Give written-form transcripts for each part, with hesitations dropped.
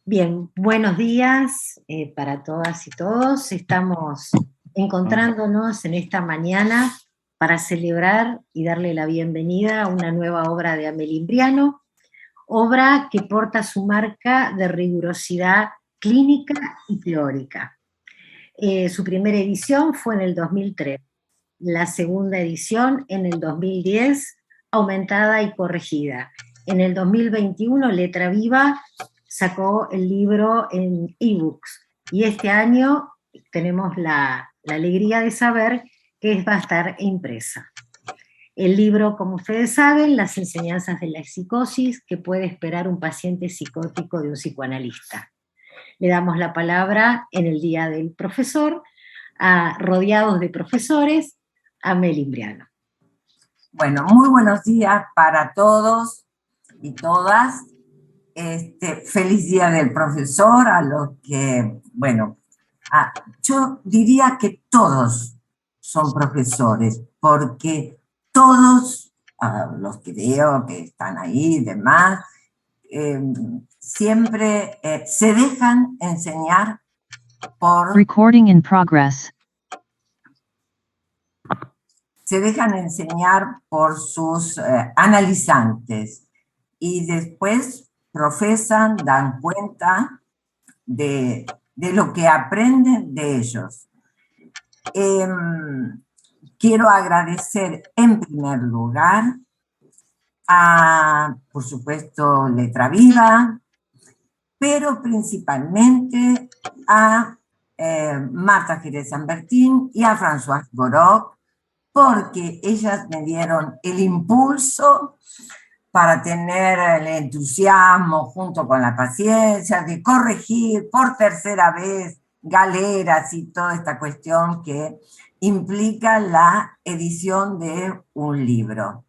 Bien, buenos días para todas y todos. Estamos encontrándonos en esta mañana para celebrar y darle la bienvenida a una nueva obra de Amélie Imbriano, obra que porta su marca de rigurosidad clínica y teórica. Su primera edición fue en el 2003, la segunda edición en el 2010, aumentada y corregida. En el 2021, Letra Viva sacó el libro en ebooks y este año tenemos la alegría de saber que va a estar impresa. El libro, como ustedes saben, Las enseñanzas de la psicosis que puede esperar un paciente psicótico de un psicoanalista. Le damos la palabra en el Día del Profesor, rodeados de profesores, a Amélie Imbriano. Bueno, muy buenos días para todos y todas. Feliz Día del Profesor a los que, bueno, yo diría que todos son profesores, porque todos, los que veo que están ahí y demás, siempre se dejan enseñar por... Recording in progress. Se dejan enseñar por sus analizantes y después profesan, dan cuenta de lo que aprenden de ellos. Quiero agradecer en primer lugar a, por supuesto, Letra Viva, pero principalmente a Marta Jerez San Bertín y a Françoise Goroc, porque ellas me dieron el impulso para tener el entusiasmo junto con la paciencia de corregir por tercera vez galeras y toda esta cuestión que implica la edición de un libro.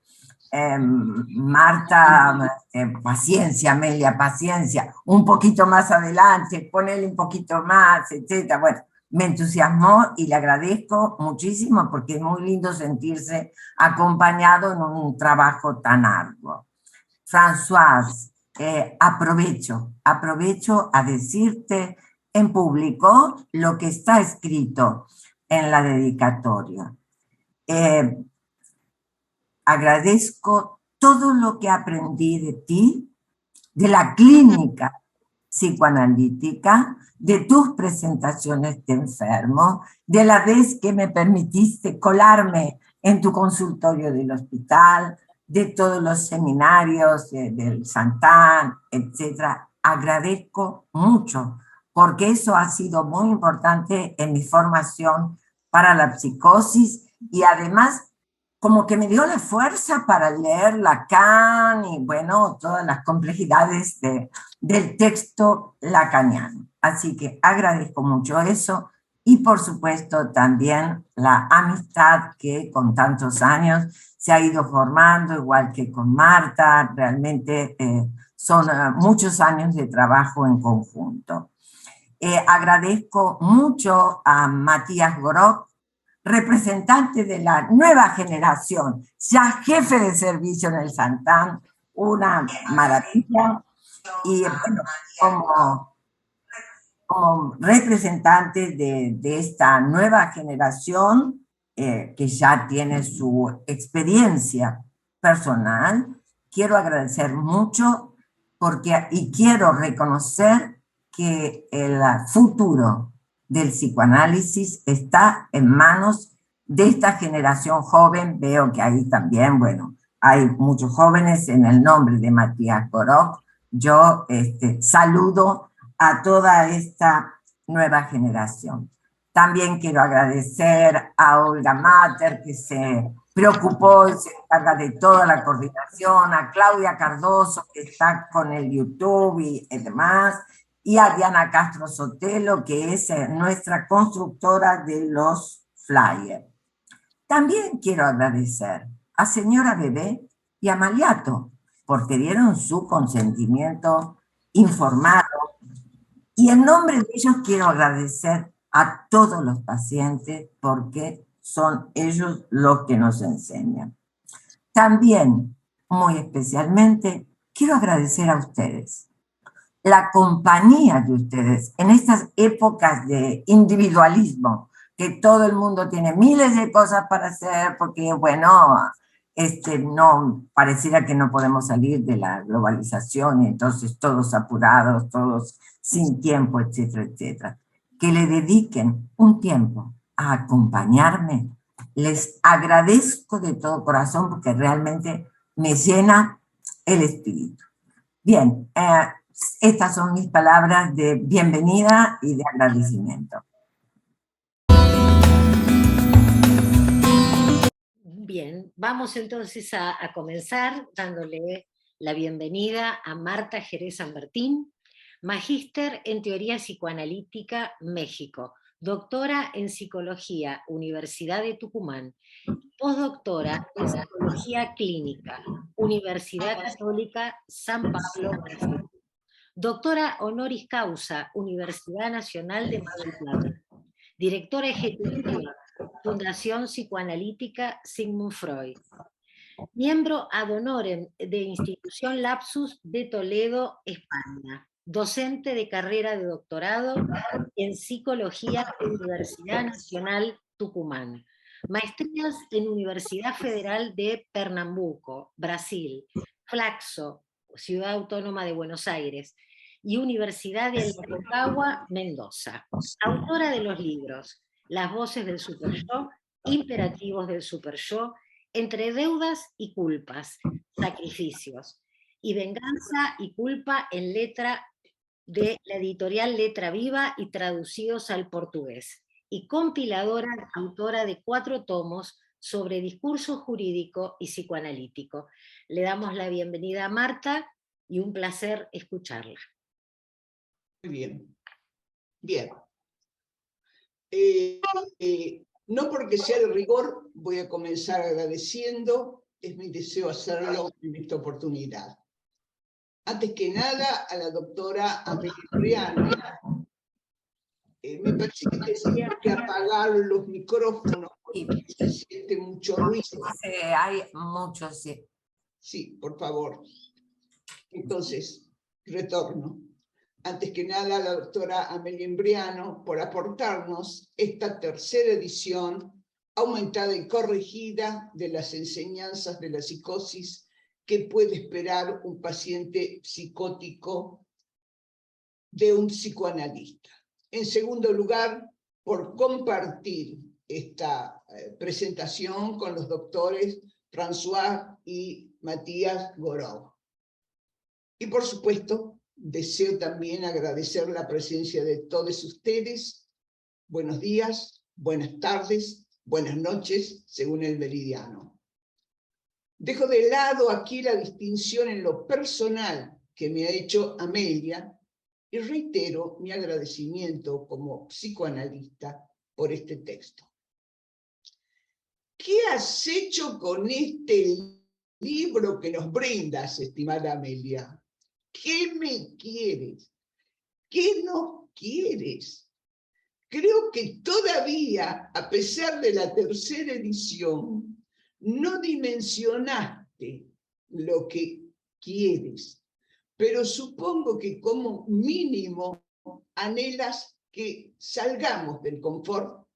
Marta, paciencia, Amelia, paciencia, un poquito más adelante, ponele un poquito más, etc. Bueno, me entusiasmó y le agradezco muchísimo porque es muy lindo sentirse acompañado en un trabajo tan arduo. Françoise, aprovecho a decirte en público lo que está escrito en la dedicatoria. Agradezco todo lo que aprendí de ti, de la clínica psicoanalítica, de tus presentaciones de enfermo, de la vez que me permitiste colarme en tu consultorio del hospital, de todos los seminarios del Santán, etc. Agradezco mucho, porque eso ha sido muy importante en mi formación para la psicosis y además como que me dio la fuerza para leer Lacan y, bueno, todas las complejidades del texto lacaniano. Así que agradezco mucho eso y, por supuesto, también la amistad que con tantos años se ha ido formando, igual que con Marta. Realmente son muchos años de trabajo en conjunto. Agradezco mucho a Matías Goroc, representante de la nueva generación, ya jefe de servicio en el Santán, una maravilla, y bueno, como representante de esta nueva generación, que ya tiene su experiencia personal, quiero agradecer mucho y quiero reconocer que el futuro del psicoanálisis está en manos de esta generación joven. Veo que ahí también, bueno, hay muchos jóvenes en el nombre de Matías Goroc. Yo saludo a toda esta nueva generación. También quiero agradecer a Olga Mater, que se preocupó y se encarga de toda la coordinación, a Claudia Cardoso, que está con el YouTube y demás, y a Diana Castro Sotelo, que es nuestra constructora de los flyers. También quiero agradecer a Señora Bebé y a Maliato, porque dieron su consentimiento informado. Y en nombre de ellos quiero agradecer a todos los pacientes, porque son ellos los que nos enseñan. También, muy especialmente, quiero agradecer a ustedes. la compañía de ustedes en estas épocas de individualismo, que todo el mundo tiene miles de cosas para hacer, porque, bueno, no, pareciera que no podemos salir de la globalización, y entonces todos apurados, todos sin tiempo, etcétera, etcétera. Que le dediquen un tiempo a acompañarme. Les agradezco de todo corazón porque realmente me llena el espíritu. Bien, estas son mis palabras de bienvenida y de agradecimiento. Bien, vamos entonces a comenzar dándole la bienvenida a Marta Jerez San Martín, magíster en Teoría Psicoanalítica, México, doctora en Psicología, Universidad de Tucumán, postdoctora en Psicología Clínica, Universidad Católica San Pablo, Brasil, doctora honoris causa, Universidad Nacional de Mar del Plata, directora ejecutiva, Fundación Psicoanalítica Sigmund Freud, miembro ad honorem de Institución Lapsus de Toledo, España, docente de carrera de doctorado en Psicología en Universidad Nacional Tucumán, maestrías en Universidad Federal de Pernambuco, Brasil, Flaxo, Ciudad Autónoma de Buenos Aires, y Universidad de Aconcagua, Mendoza. Autora de los libros Las voces del Super-Yo, Imperativos del Super-Yo, Entre deudas y culpas, sacrificios, y Venganza y culpa en letra de la editorial Letra Viva y traducidos al portugués, y compiladora, autora de 4 tomos sobre discurso jurídico y psicoanalítico. Le damos la bienvenida a Marta y un placer escucharla. Muy bien. Bien. No porque sea de rigor, voy a comenzar agradeciendo, es mi deseo hacerlo en esta oportunidad. Antes que nada, a la doctora Amelia Briano. Me parece que tenía que apagar los micrófonos porque se siente mucho ruido. Sí, hay mucho, sí. Sí, por favor. Entonces, retorno. Antes que nada, a la doctora Amelia Briano por aportarnos esta tercera edición aumentada y corregida de las enseñanzas de la psicosis que puede esperar un paciente psicótico de un psicoanalista. En segundo lugar, por compartir esta presentación con los doctores François y Matías Gorov. Y por supuesto, deseo también agradecer la presencia de todos ustedes. Buenos días, buenas tardes, buenas noches, según el meridiano. Dejo de lado aquí la distinción en lo personal que me ha hecho Amelia y reitero mi agradecimiento como psicoanalista por este texto. ¿Qué has hecho con este libro que nos brindas, estimada Amelia? ¿Qué me quieres? ¿Qué nos quieres? Creo que todavía, a pesar de la tercera edición, no dimensionaste lo que quieres, pero supongo que como mínimo anhelas que salgamos del confort,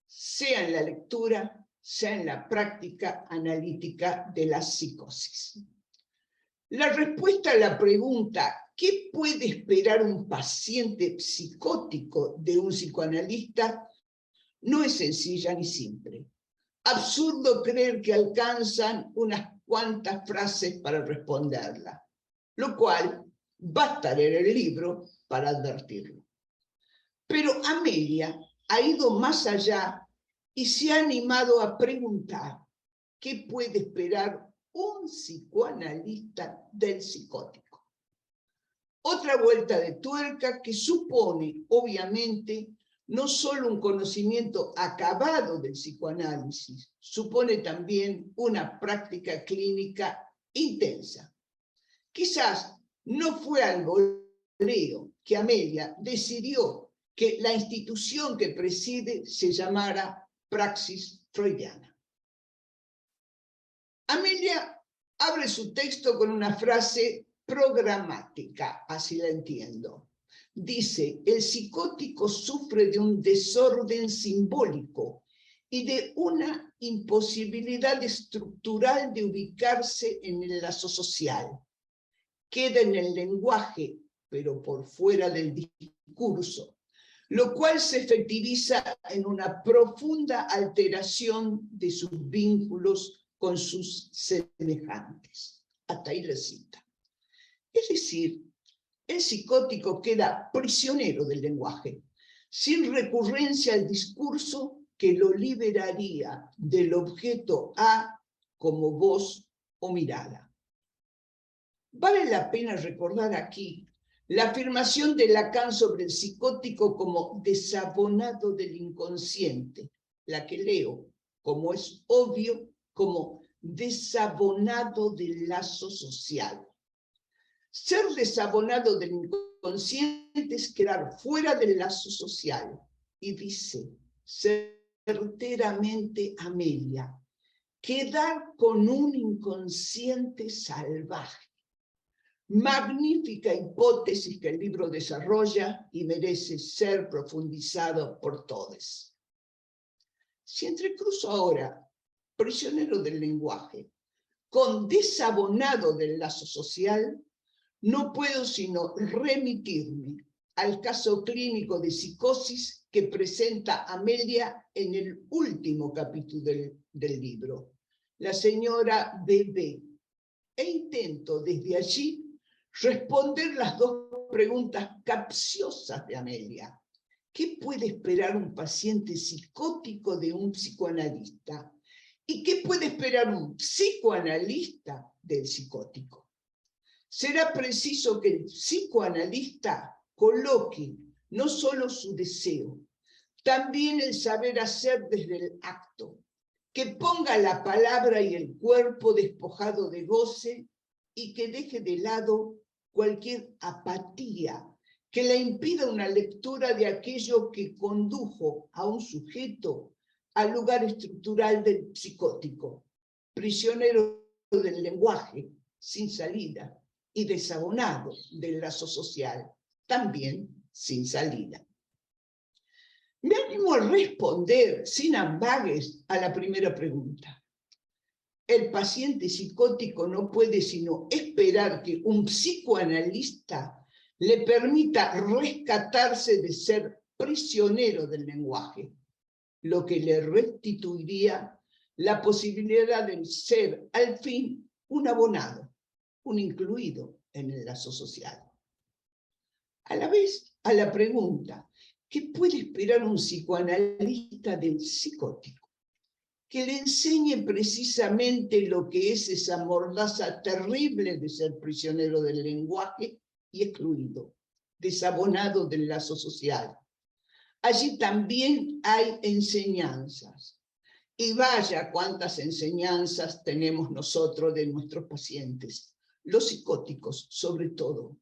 sea en la lectura, sea en la práctica analítica de la psicosis. La respuesta a la pregunta ¿qué puede esperar un paciente psicótico de un psicoanalista? No es sencilla ni simple. Absurdo creer que alcanzan unas cuantas frases para responderla, lo cual basta leer el libro para advertirlo. Pero Amelia ha ido más allá y se ha animado a preguntar ¿qué puede esperar un psicoanalista del psicótico? Otra vuelta de tuerca que supone, obviamente, no solo un conocimiento acabado del psicoanálisis, supone también una práctica clínica intensa. Quizás no fue al voleo que Amelia decidió que la institución que preside se llamara Praxis Freudiana. Amelia abre su texto con una frase programática, así la entiendo. Dice, el psicótico sufre de un desorden simbólico y de una imposibilidad estructural de ubicarse en el lazo social. Queda en el lenguaje, pero por fuera del discurso, lo cual se efectiviza en una profunda alteración de sus vínculos con sus semejantes. Hasta ahí la cita. Es decir, el psicótico queda prisionero del lenguaje, sin recurrencia al discurso que lo liberaría del objeto A como voz o mirada. Vale la pena recordar aquí la afirmación de Lacan sobre el psicótico como desabonado del inconsciente, la que leo, como es obvio, como desabonado del lazo social. Ser desabonado del inconsciente es quedar fuera del lazo social. Y dice certeramente Amelia, quedar con un inconsciente salvaje. Magnífica hipótesis que el libro desarrolla y merece ser profundizado por todos. Si entrecruzo ahora, prisionero del lenguaje, con desabonado del lazo social, no puedo sino remitirme al caso clínico de psicosis que presenta Amelia en el último capítulo del libro, la señora B.B., e intento desde allí responder las dos preguntas capciosas de Amelia. ¿Qué puede esperar un paciente psicótico de un psicoanalista? ¿Y qué puede esperar un psicoanalista del psicótico? Será preciso que el psicoanalista coloque no solo su deseo, también el saber hacer desde el acto, que ponga la palabra y el cuerpo despojado de goce y que deje de lado cualquier apatía que le impida una lectura de aquello que condujo a un sujeto al lugar estructural del psicótico, prisionero del lenguaje, sin salida, y desabonado del lazo social, también sin salida. Me animo a responder sin ambages a la primera pregunta. El paciente psicótico no puede sino esperar que un psicoanalista le permita rescatarse de ser prisionero del lenguaje, lo que le restituiría la posibilidad de ser al fin un abonado, un incluido en el lazo social. A la vez, a la pregunta, ¿qué puede esperar un psicoanalista del psicótico? Que le enseñe precisamente lo que es esa mordaza terrible de ser prisionero del lenguaje y excluido, desabonado del lazo social. Allí también hay enseñanzas. Y vaya cuántas enseñanzas tenemos nosotros de nuestros pacientes, los psicóticos sobre todo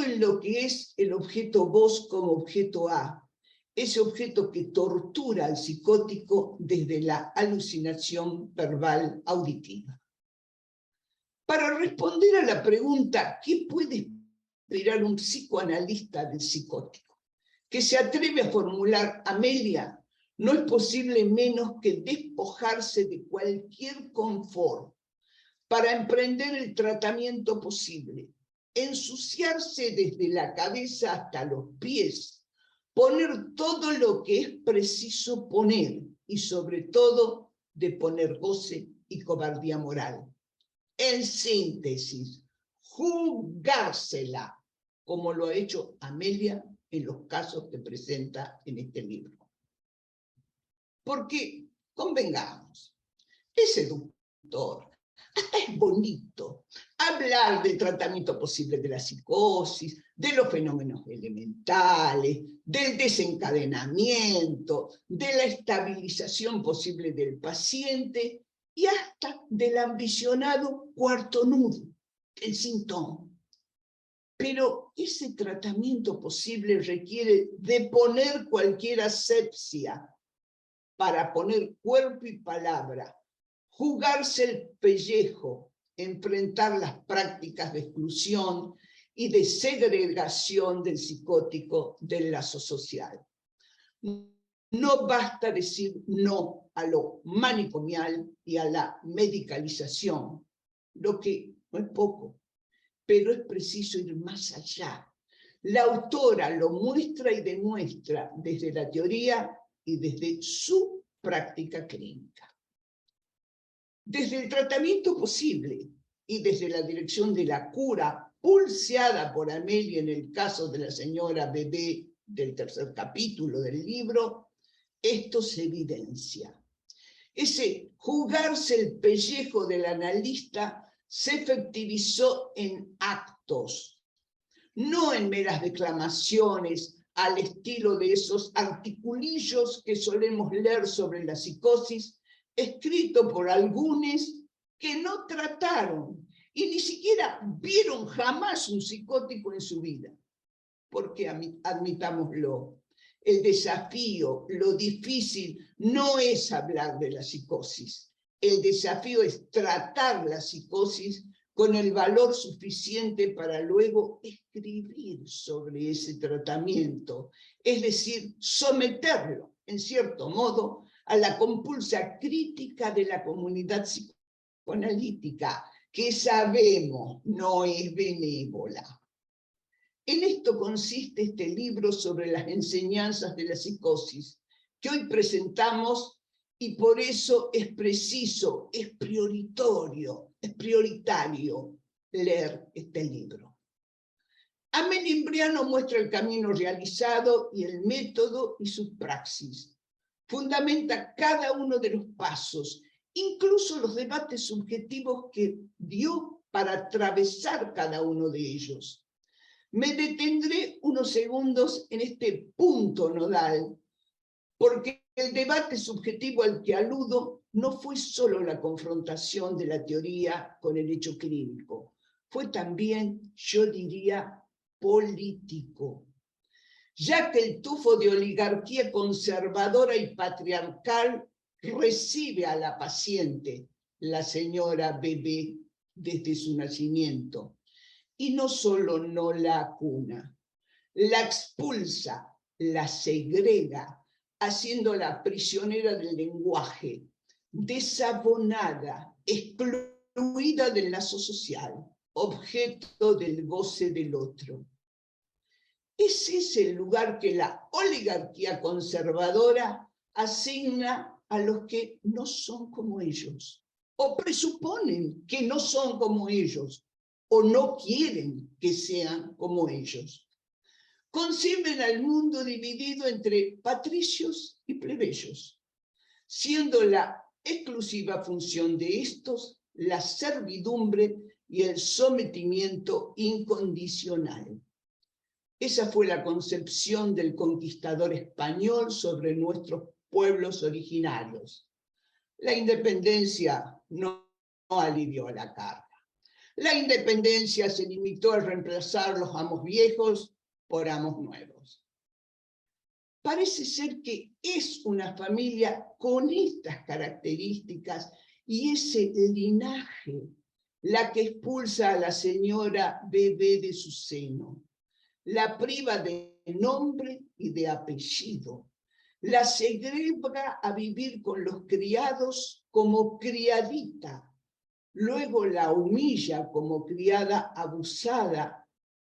en lo que es el objeto voz como objeto A, ese objeto que tortura al psicótico desde la alucinación verbal auditiva. Para responder a la pregunta, ¿qué puede esperar un psicoanalista del psicótico? Que se atreve a formular Amelia, no es posible menos que despojarse de cualquier confort para emprender el tratamiento posible, ensuciarse desde la cabeza hasta los pies, poner todo lo que es preciso poner y sobre todo de poner goce y cobardía moral. En síntesis, jugársela, como lo ha hecho Amelia en los casos que presenta en este libro. Porque, convengamos, es seductor, hasta es bonito hablar del tratamiento posible de la psicosis, de los fenómenos elementales, del desencadenamiento, de la estabilización posible del paciente y hasta del ambicionado cuarto nudo, el síntoma. Pero ese tratamiento posible requiere de poner cualquier asepsia para poner cuerpo y palabra, jugarse el pellejo enfrentar las prácticas de exclusión y de segregación del psicótico del lazo social. No basta decir no a lo manicomial y a la medicalización, lo que no es poco, pero es preciso ir más allá. La autora lo muestra y demuestra desde la teoría y desde su práctica clínica. Desde el tratamiento posible y desde la dirección de la cura, pulseada por Amelia en el caso de la señora Bebé del tercer capítulo del libro, esto se evidencia. Ese jugarse el pellejo del analista se efectivizó en actos, no en meras declamaciones al estilo de esos articulillos que solemos leer sobre la psicosis, escrito por algunos que no trataron y ni siquiera vieron jamás un psicótico en su vida. Porque admitámoslo, el desafío, lo difícil, no es hablar de la psicosis. El desafío es tratar la psicosis con el valor suficiente para luego escribir sobre ese tratamiento, es decir, someterlo, en cierto modo, a la compulsa crítica de la comunidad psicoanalítica, que sabemos no es benévola. En esto consiste este libro sobre las enseñanzas de la psicosis, que hoy presentamos, y por eso es preciso, es prioritario leer este libro. Amelia Imbriano muestra el camino realizado y el método y su praxis. Fundamenta cada uno de los pasos, incluso los debates subjetivos que dio para atravesar cada uno de ellos. Me detendré unos segundos en este punto nodal, porque el debate subjetivo al que aludo no fue solo la confrontación de la teoría con el hecho clínico, fue también, yo diría, político, ya que el tufo de oligarquía conservadora y patriarcal recibe a la paciente, la señora Bebé, desde su nacimiento. Y no solo no la acuna, la expulsa, la segrega, haciéndola prisionera del lenguaje, desabonada, excluida del lazo social, objeto del goce del otro. Ese es el lugar que la oligarquía conservadora asigna a los que no son como ellos, o presuponen que no son como ellos, o no quieren que sean como ellos. Conciben al mundo dividido entre patricios y plebeyos, siendo la exclusiva función de estos la servidumbre y el sometimiento incondicional. Esa fue la concepción del conquistador español sobre nuestros pueblos originarios. La independencia no alivió la carga. La independencia se limitó a reemplazar los amos viejos por amos nuevos. Parece ser que es una familia con estas características y ese linaje la que expulsa a la señora Bebé de su seno, la priva de nombre y de apellido, la segrega a vivir con los criados como criadita, luego la humilla como criada abusada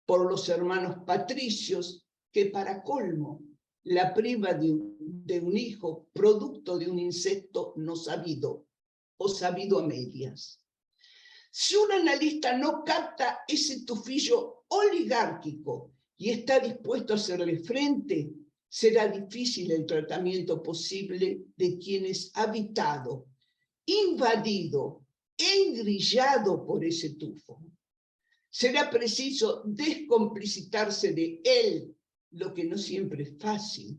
por los hermanos patricios, que para colmo la priva de un hijo producto de un incesto no sabido o sabido a medias. Si un analista no capta ese tufillo oligárquico y está dispuesto a hacerle frente, será difícil el tratamiento posible de quienes habitado, invadido, engrillado por ese tufo. Será preciso descomplicitarse de él, lo que no siempre es fácil,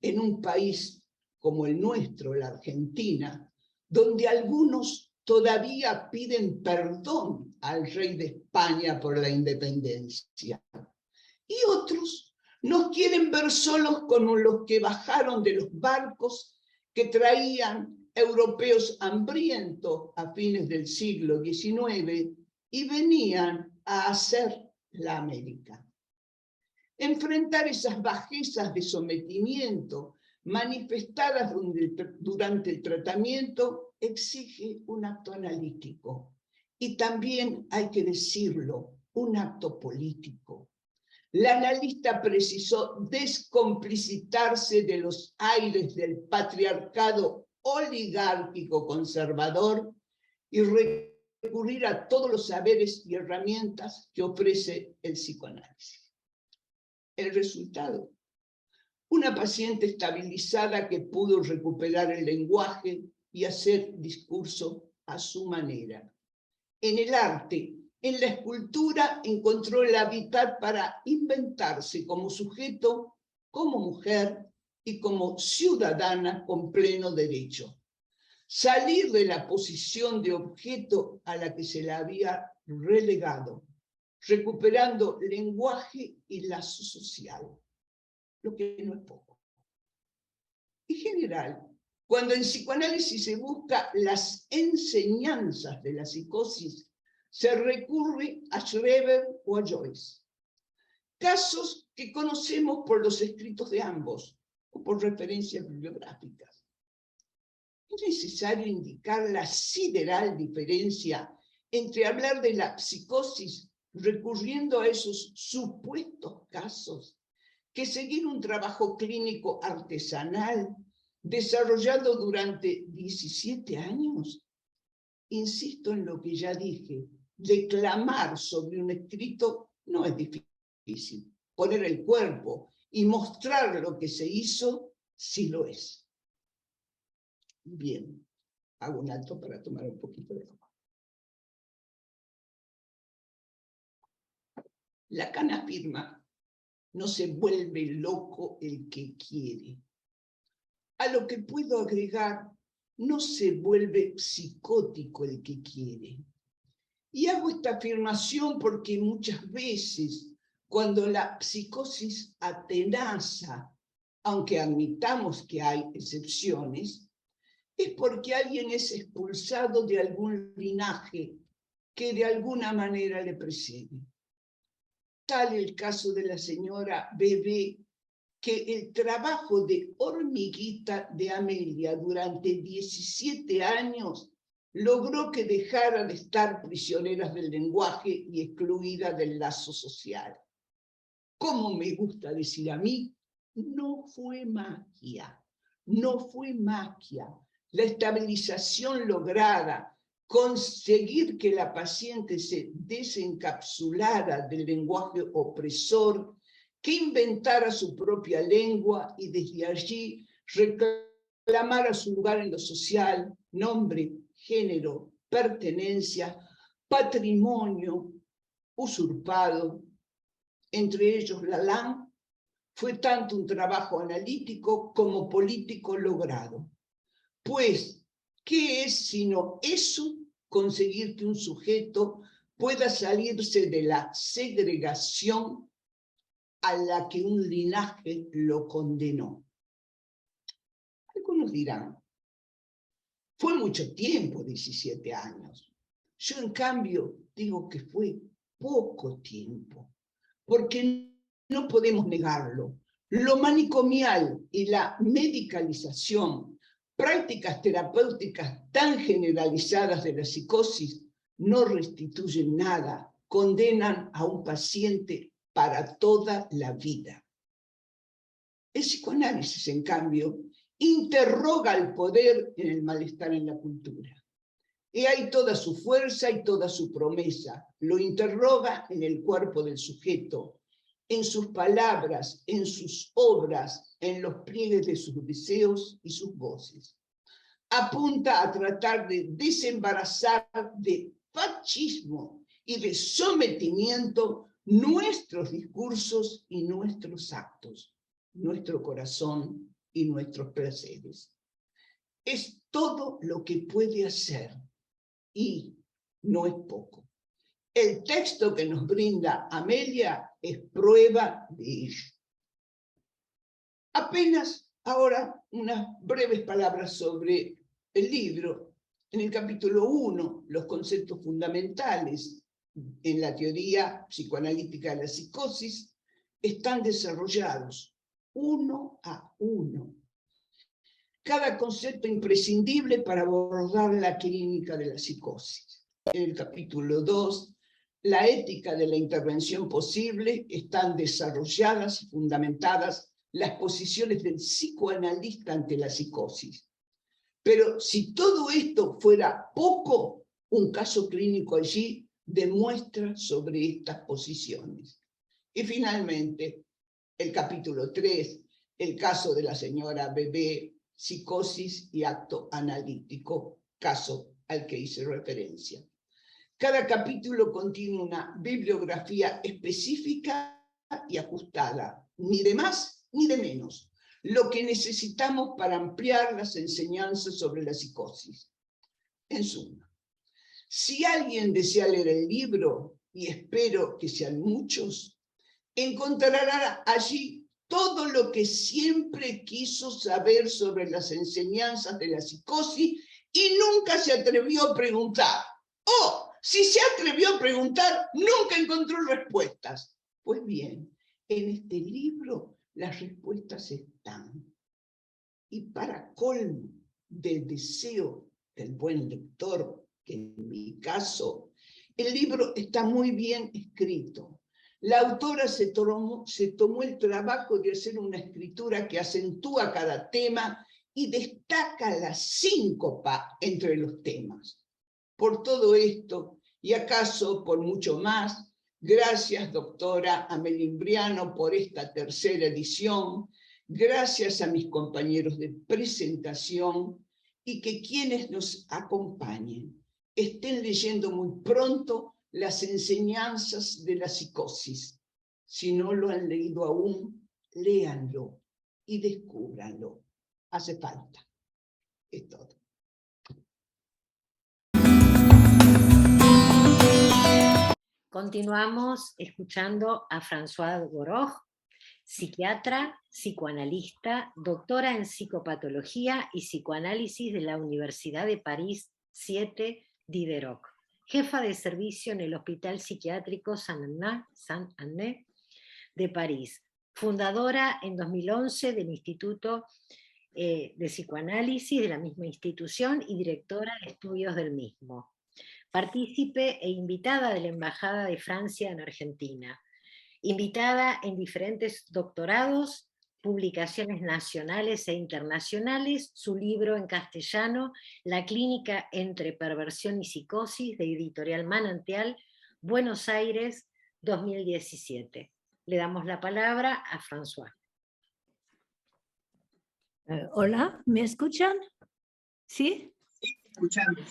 en un país como el nuestro, la Argentina, donde algunos todavía piden perdón al rey de España por la independencia. Y otros nos quieren ver solos como los que bajaron de los barcos que traían europeos hambrientos a fines del siglo XIX y venían a hacer la América. Enfrentar esas bajezas de sometimiento manifestadas durante el tratamiento exige un acto analítico y también, hay que decirlo, un acto político. La analista precisó descomplicitarse de los aires del patriarcado oligárquico conservador y recurrir a todos los saberes y herramientas que ofrece el psicoanálisis. El resultado: una paciente estabilizada que pudo recuperar el lenguaje y hacer discurso a su manera. En el arte, en la escultura, encontró el hábitat para inventarse como sujeto, como mujer y como ciudadana con pleno derecho. Salir de la posición de objeto a la que se la había relegado, recuperando lenguaje y lazo social, lo que no es poco. En general, cuando en psicoanálisis se busca las enseñanzas de la psicosis, se recurre a Schreber o a Joyce. Casos que conocemos por los escritos de ambos o por referencias bibliográficas. Es necesario indicar la sideral diferencia entre hablar de la psicosis recurriendo a esos supuestos casos que seguir un trabajo clínico artesanal desarrollado durante 17 años. Insisto en lo que ya dije, declamar sobre un escrito no es difícil. Poner el cuerpo y mostrar lo que se hizo, sí lo es. Bien, hago un alto para tomar un poquito de agua. Lacan afirma: no se vuelve loco el que quiere. A lo que puedo agregar: no se vuelve psicótico el que quiere. Y hago esta afirmación porque muchas veces, cuando la psicosis atenaza, aunque admitamos que hay excepciones, es porque alguien es expulsado de algún linaje que de alguna manera le precede. Tal el caso de la señora Bebé, que el trabajo de hormiguita de Amelia durante 17 años logró que dejara de estar prisioneras del lenguaje y excluida del lazo social. Como me gusta decir a mí, no fue magia, no fue magia. La estabilización lograda, conseguir que la paciente se desencapsulara del lenguaje opresor, que inventara su propia lengua y desde allí reclamara su lugar en lo social, nombre, género, pertenencia, patrimonio usurpado, entre ellos Lacan, fue tanto un trabajo analítico como político logrado. Pues, ¿qué es sino eso? Conseguir que un sujeto pueda salirse de la segregación a la que un linaje lo condenó. Algunos dirán: fue mucho tiempo, 17 años. Yo, en cambio, digo que fue poco tiempo, porque no podemos negarlo. Lo manicomial y la medicalización, prácticas terapéuticas tan generalizadas de la psicosis, no restituyen nada, condenan a un paciente para toda la vida. El psicoanálisis, en cambio, interroga al poder en el malestar en la cultura. Y hay toda su fuerza y toda su promesa. Lo interroga en el cuerpo del sujeto, en sus palabras, en sus obras, en los pliegues de sus deseos y sus voces. Apunta a tratar de desembarazar de fascismo y de sometimiento nuestros discursos y nuestros actos, nuestro corazón y nuestros placeres. Es todo lo que puede hacer y no es poco. El texto que nos brinda Amelia es prueba de ello. Apenas ahora unas breves palabras sobre el libro, en el capítulo 1, los conceptos fundamentales en la teoría psicoanalítica de la psicosis, están desarrollados uno a uno. Cada concepto imprescindible para abordar la clínica de la psicosis. En el capítulo 2, la ética de la intervención posible, están desarrolladas y fundamentadas las posiciones del psicoanalista ante la psicosis. Pero si todo esto fuera poco, un caso clínico allí demuestra sobre estas posiciones. Y finalmente, el capítulo 3, el caso de la señora Bebé, psicosis y acto analítico, caso al que hice referencia. Cada capítulo contiene una bibliografía específica y ajustada, ni de más ni de menos, lo que necesitamos para ampliar las enseñanzas sobre la psicosis. En suma, si alguien desea leer el libro, y espero que sean muchos, encontrará allí todo lo que siempre quiso saber sobre las enseñanzas de la psicosis y nunca se atrevió a preguntar. O, si se atrevió a preguntar, nunca encontró respuestas. Pues bien, en este libro las respuestas están. Y para colmo del deseo del buen lector, que en mi caso, el libro está muy bien escrito. La autora se tomó el trabajo de hacer una escritura que acentúa cada tema y destaca la síncopa entre los temas. Por todo esto, y acaso por mucho más, gracias, doctora Amelia Imbriano, por esta tercera edición, gracias a mis compañeros de presentación, y que quienes nos acompañen estén leyendo muy pronto las enseñanzas de la psicosis. Si no lo han leído aún, léanlo y descúbranlo. Hace falta. Es todo. Continuamos escuchando a Françoise Goroj, psiquiatra, psicoanalista, doctora en psicopatología y psicoanálisis de la Universidad de París 7 Diderot, jefa de servicio en el Hospital Psiquiátrico Saint-Anne de París, fundadora en 2011 del Instituto de Psicoanálisis de la misma institución y directora de estudios del mismo. Partícipe e invitada de la Embajada de Francia en Argentina. Invitada en diferentes doctorados, publicaciones nacionales e internacionales, su libro en castellano, La clínica entre perversión y psicosis, de Editorial Manantial, Buenos Aires, 2017. Le damos la palabra a Françoise. Hola, ¿me escuchan? ¿Sí? Sí, escuchamos.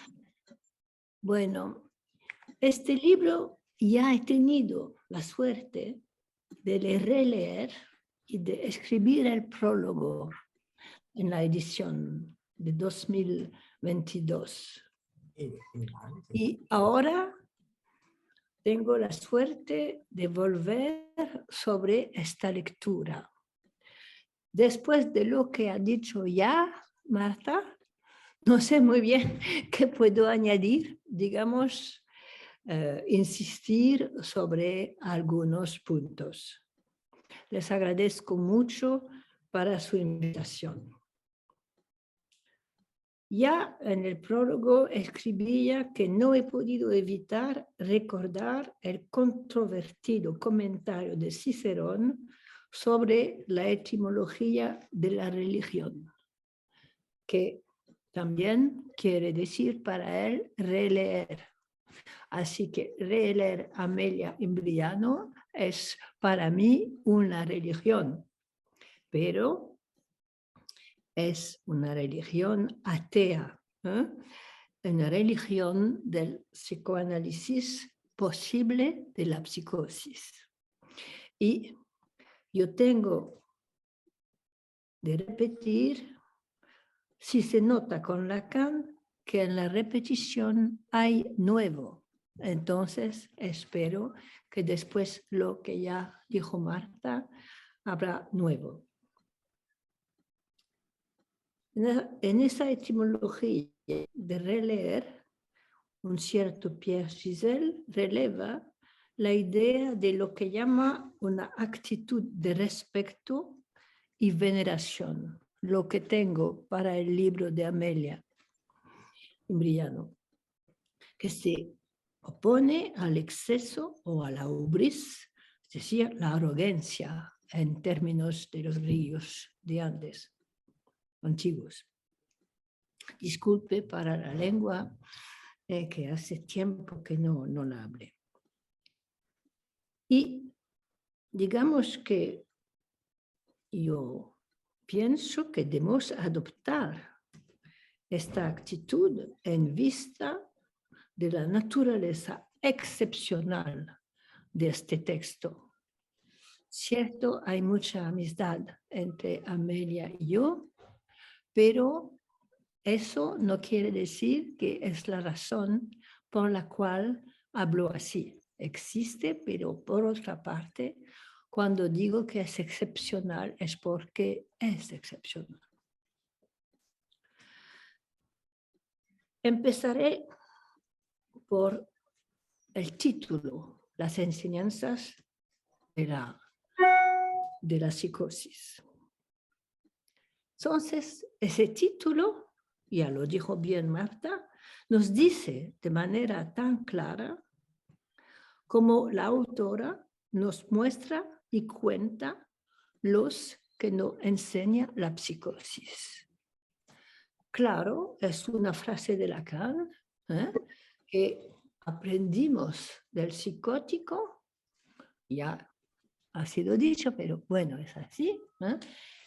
Bueno, este libro ya he tenido la suerte de releer y de escribir el prólogo en la edición de 2022. Y ahora tengo la suerte de volver sobre esta lectura. Después de lo que ha dicho ya Marta, no sé muy bien qué puedo añadir, digamos, insistir sobre algunos puntos. Les agradezco mucho para su invitación. Ya en el prólogo escribía que no he podido evitar recordar el controvertido comentario de Cicerón sobre la etimología de la religión, que también quiere decir para él releer. Así que releer Amelia Imbriano es para mí una religión, pero es una religión atea, una religión del psicoanálisis posible de la psicosis. Y yo tengo de repetir, si se nota con Lacan, que en la repetición hay nuevo. Entonces espero que después lo que ya dijo Marta, habrá nuevo. En esa etimología de releer, un cierto Pierre Giselle releva la idea de lo que llama una actitud de respeto y veneración, lo que tengo para el libro de Amelia Imbriano, que se opone al exceso o a la ubris, es decir, la arrogancia en términos de los ríos de antes, antiguos. Disculpe para la lengua que hace tiempo que no la hablé. Y digamos que yo pienso que debemos adoptar esta actitud en vista de la naturaleza excepcional de este texto. Cierto, hay mucha amistad entre Amelia y yo, pero eso no quiere decir que es la razón por la cual hablo así. Existe, pero por otra parte, cuando digo que es excepcional, es porque es excepcional. Empezaré por el título, las enseñanzas de la psicosis. Entonces, ese título, ya lo dijo bien Marta, nos dice de manera tan clara como la autora nos muestra y cuenta los que nos enseña la psicosis. Claro, es una frase de Lacan, que aprendimos del psicótico, ya ha sido dicho, pero bueno, es así,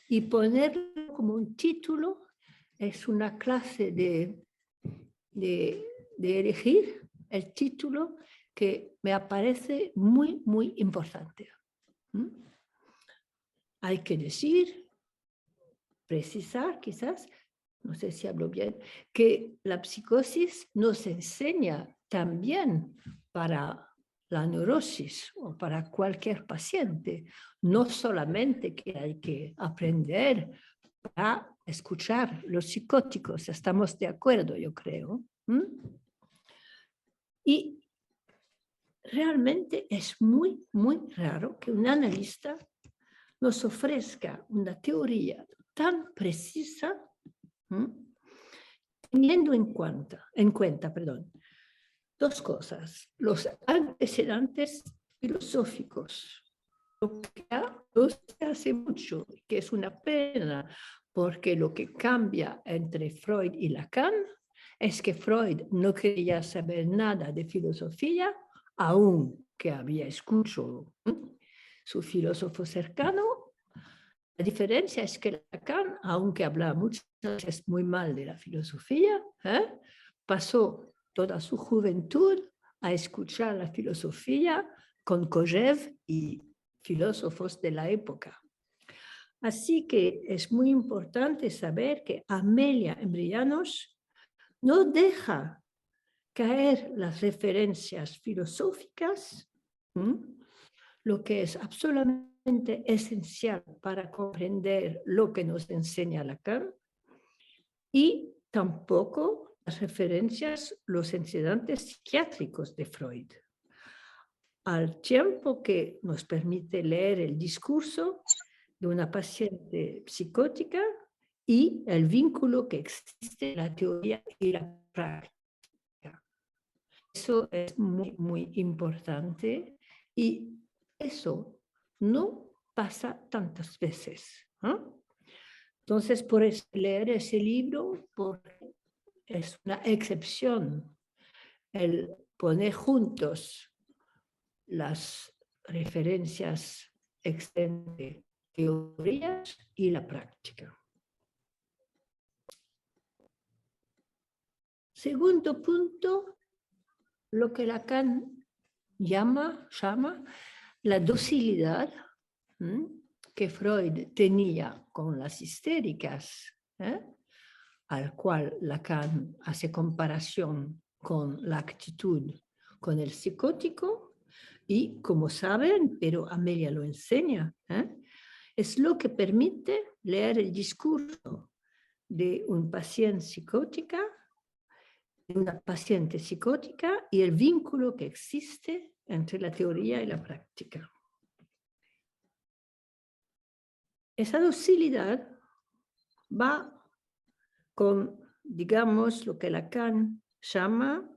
y ponerlo como un título es una clase de elegir el título que me parece muy, muy importante. Hay que decir, precisar quizás, no sé si hablo bien, que la psicosis nos enseña también para la neurosis o para cualquier paciente, no solamente que hay que aprender a escuchar los psicóticos, estamos de acuerdo, yo creo. Y realmente es muy, muy raro que un analista nos ofrezca una teoría tan precisa, teniendo en cuenta, dos cosas: los antecedentes filosóficos, lo que hace mucho, que es una pena, porque lo que cambia entre Freud y Lacan es que Freud no quería saber nada de filosofía, aunque había escuchado su filósofo cercano. La diferencia es que Lacan, aunque hablaba muchas veces muy mal de la filosofía, pasó toda su juventud a escuchar la filosofía con Kojève y filósofos de la época. Así que es muy importante saber que Amelia Imbrianos no deja caer las referencias filosóficas, lo que es absolutamente esencial para comprender lo que nos enseña Lacan, y tampoco las referencias, los antecedentes psiquiátricos de Freud, al tiempo que nos permite leer el discurso de una paciente psicótica y el vínculo que existe en la teoría y la práctica. Eso es muy, muy importante y eso no pasa tantas veces. Entonces, por eso leer ese libro es una excepción, el poner juntos las referencias externas, teorías y la práctica. Segundo punto, lo que Lacan llama la docilidad que Freud tenía con las histéricas, al cual Lacan hace comparación con la actitud con el psicótico, y como saben, pero Amelia lo enseña, es lo que permite leer el discurso de un paciente psicótica de una paciente psicótica y el vínculo que existe entre la teoría y la práctica. Esa docilidad va con, digamos, lo que Lacan llama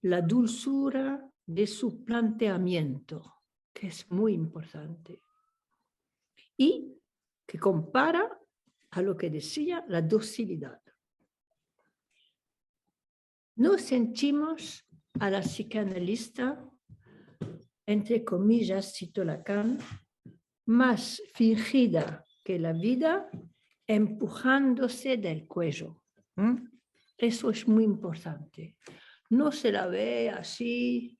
la dulzura de su planteamiento, que es muy importante, y que compara a lo que decía la docilidad. No sentimos a la psicanalista, entre comillas, cito Lacan, más fingida que la vida, empujándose del cuello. Eso es muy importante. No se la ve así,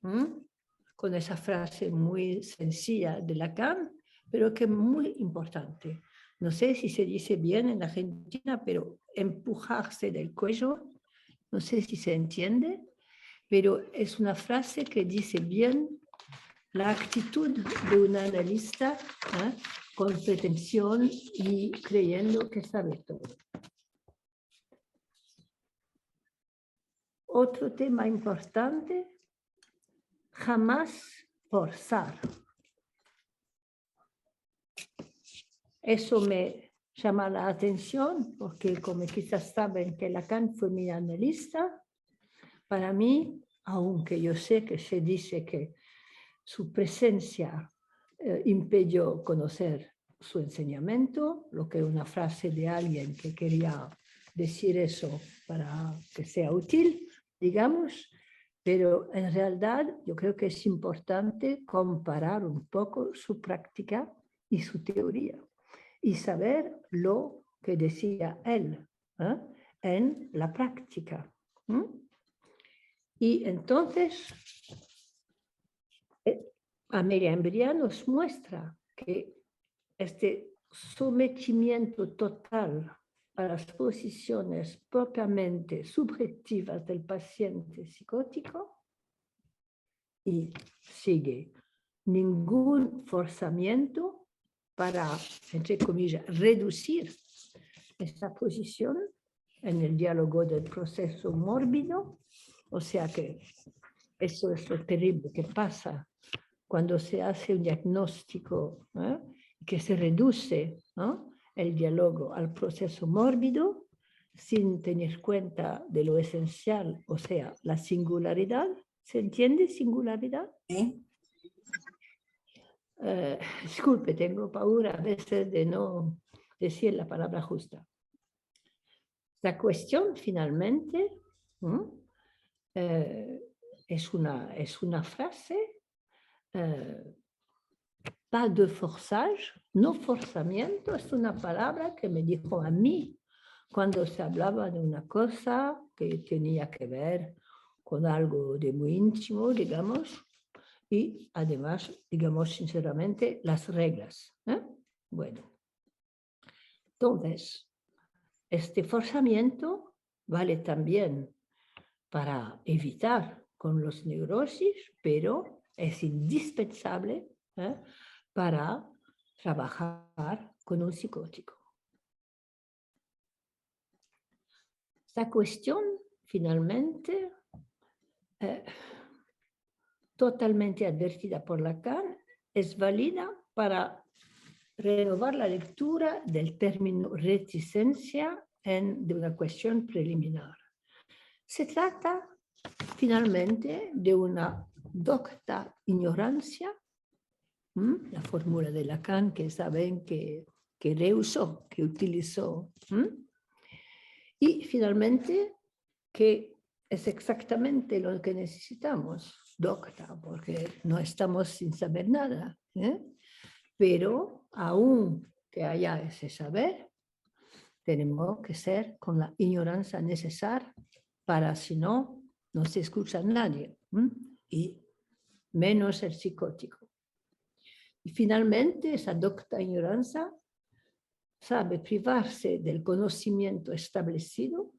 con esa frase muy sencilla de Lacan, pero que es muy importante. No sé si se dice bien en Argentina, pero empujarse del cuello, no sé si se entiende, pero es una frase que dice bien la actitud de un analista con pretensión y creyendo que sabe todo. Otro tema importante, jamás forzar. Eso me llama la atención porque, como quizás saben que Lacan fue mi analista, para mí, aunque yo sé que se dice que su presencia impidió conocer su enseñamiento, lo que es una frase de alguien que quería decir eso para que sea útil, digamos, pero en realidad yo creo que es importante comparar un poco su práctica y su teoría y saber lo que decía él en la práctica. Y entonces Amelia Enbriat nos muestra que este sometimiento total a las posiciones propiamente subjetivas del paciente psicótico y sigue ningún forzamiento para, entre comillas, reducir esta posición en el diálogo del proceso mórbido, o sea que eso es lo terrible que pasa cuando se hace un diagnóstico que se reduce el diálogo al proceso mórbido sin tener cuenta de lo esencial, o sea, la singularidad. ¿Se entiende singularidad? Sí. Disculpe, tengo paura a veces de no decir la palabra justa. La cuestión finalmente es una frase, pas de forçage, no forzamiento, es una palabra que me dijo a mí cuando se hablaba de una cosa que tenía que ver con algo de muy íntimo, digamos, y además, digamos sinceramente, las reglas. Bueno, entonces, este forzamiento vale también para evitar con los neurosis, pero es indispensable para trabajar con un psicótico. Esta cuestión, finalmente, totalmente advertida por Lacan, es válida para renovar la lectura del término reticencia de una cuestión preliminar. Se trata finalmente de una docta ignorancia, la fórmula de Lacan que saben que reusó, que utilizó, y finalmente que es exactamente lo que necesitamos, docta, porque no estamos sin saber nada, pero aún que haya ese saber, tenemos que ser con la ignorancia necesaria para, si no, no se escucha a nadie, y menos el psicótico. Y finalmente, esa docta ignorancia sabe privarse del conocimiento establecido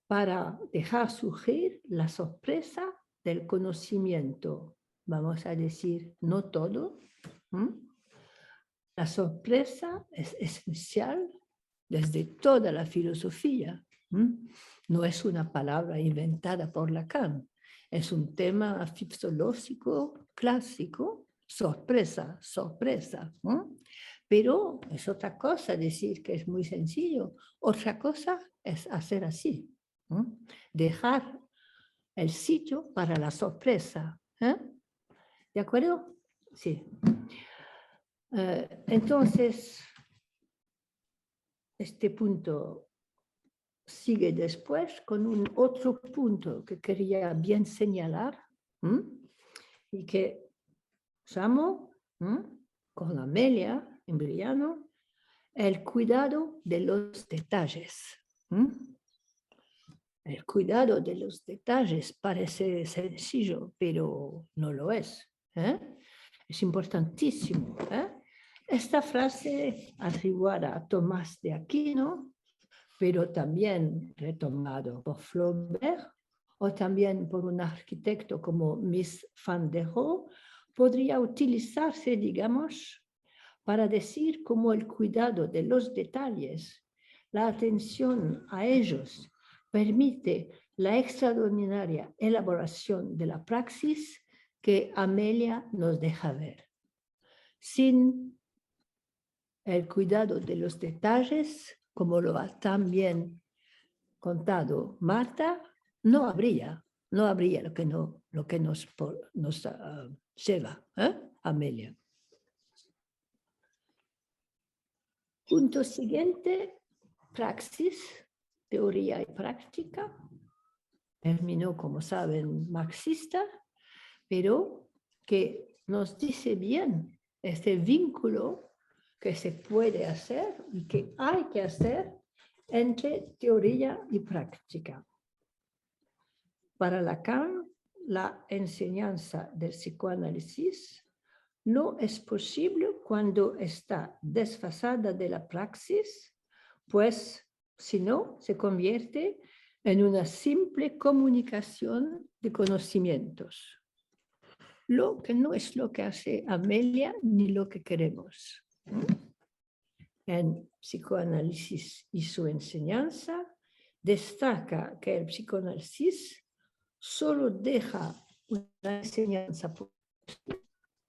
para dejar surgir la sorpresa del conocimiento, vamos a decir, no todo. La sorpresa es esencial desde toda la filosofía, No es una palabra inventada por Lacan, es un tema filosófico clásico, sorpresa, sorpresa. Pero es otra cosa decir que es muy sencillo, otra cosa es hacer así, dejar el sitio para la sorpresa. ¿De acuerdo? Sí. Entonces, este punto sigue después con un otro punto que quería bien señalar y que llamo con Amelia en Brillano el cuidado de los detalles. El cuidado de los detalles parece sencillo, pero no lo es. Es importantísimo. Esta frase atribuida a Tomás de Aquino, pero también retomado por Flaubert o también por un arquitecto como Mies van der Rohe, podría utilizarse, digamos, para decir cómo el cuidado de los detalles, la atención a ellos, permite la extraordinaria elaboración de la praxis que Amelia nos deja ver. Sin el cuidado de los detalles, como lo ha también contado Marta, no habría lo que nos lleva, Amelia. Punto siguiente, praxis, teoría y práctica. Terminó, como saben, marxista, pero que nos dice bien este vínculo que se puede hacer y que hay que hacer entre teoría y práctica. Para Lacan, la enseñanza del psicoanálisis no es posible cuando está desfasada de la praxis, pues si no, se convierte en una simple comunicación de conocimientos. Lo que no es lo que hace Amelia ni lo que queremos. En Psicoanálisis y su enseñanza, destaca que el psicoanálisis solo deja una enseñanza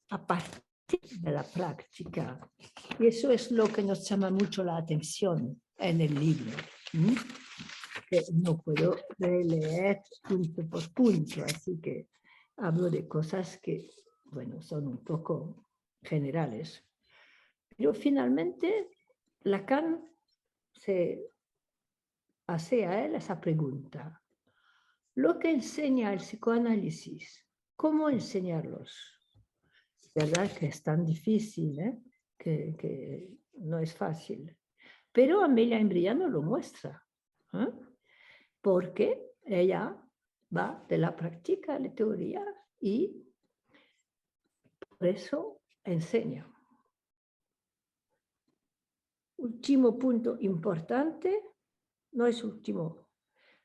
a partir de la práctica. Y eso es lo que nos llama mucho la atención en el libro. Que no puedo leer punto por punto, así que hablo de cosas que, bueno, son un poco generales. Pero finalmente, Lacan se hace a él esa pregunta. Lo que enseña el psicoanálisis, ¿cómo enseñarlos? ¿Verdad que es tan difícil, que no es fácil? Pero Amelia en Brillano lo muestra, porque ella va de la práctica a la teoría y por eso enseña. Último punto importante, no es último,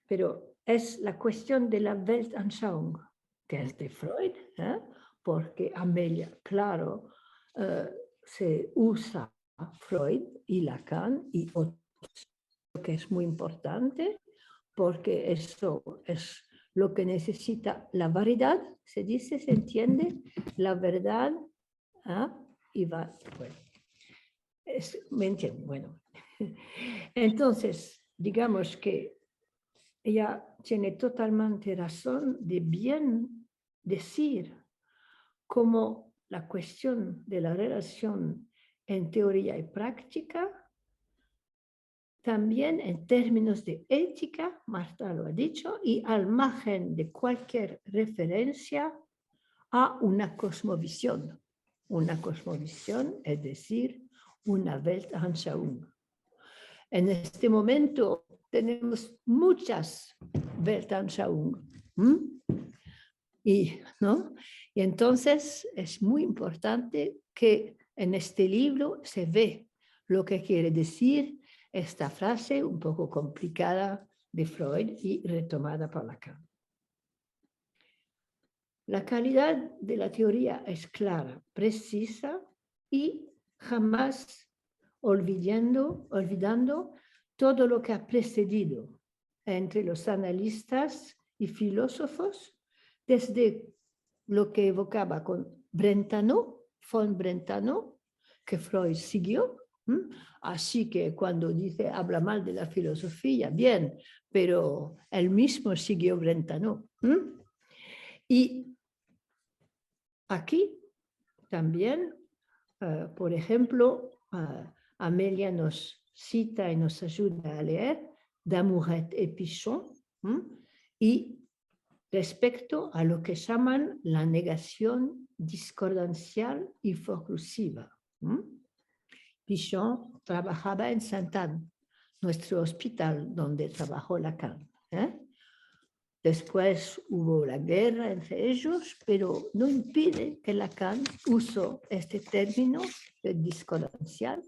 pero es la cuestión de la Weltanschauung, que es de Freud, porque Amelia, claro, se usa Freud y Lacan y otros, que es muy importante, porque eso es lo que necesita la variedad, se dice, se entiende, la verdad, y va, bueno, ¿me entienden? Bueno, entonces, digamos que ella tiene totalmente razón de bien decir cómo la cuestión de la relación en teoría y práctica, también en términos de ética, Marta lo ha dicho, y al margen de cualquier referencia a una cosmovisión. Una cosmovisión, es decir, una Weltanschauung. En este momento tenemos muchas Weltanschauung. Y entonces es muy importante que en este libro se ve lo que quiere decir esta frase un poco complicada de Freud y retomada por Lacan. La calidad de la teoría es clara, precisa y jamás olvidando todo lo que ha precedido. entre los analistas y filósofos, desde lo que evocaba con Brentano, von Brentano, que Freud siguió. Así que cuando dice, habla mal de la filosofía, bien, pero él mismo siguió Brentano. Y aquí también, por ejemplo, Amelia nos cita y nos ayuda a leer Damouret et Pichon, y respecto a lo que llaman la negación discordancial y forclusiva. Pichon trabajaba en Sainte-Anne, nuestro hospital donde trabajó Lacan. Después hubo la guerra entre ellos, pero no impide que Lacan usó este término de discordancial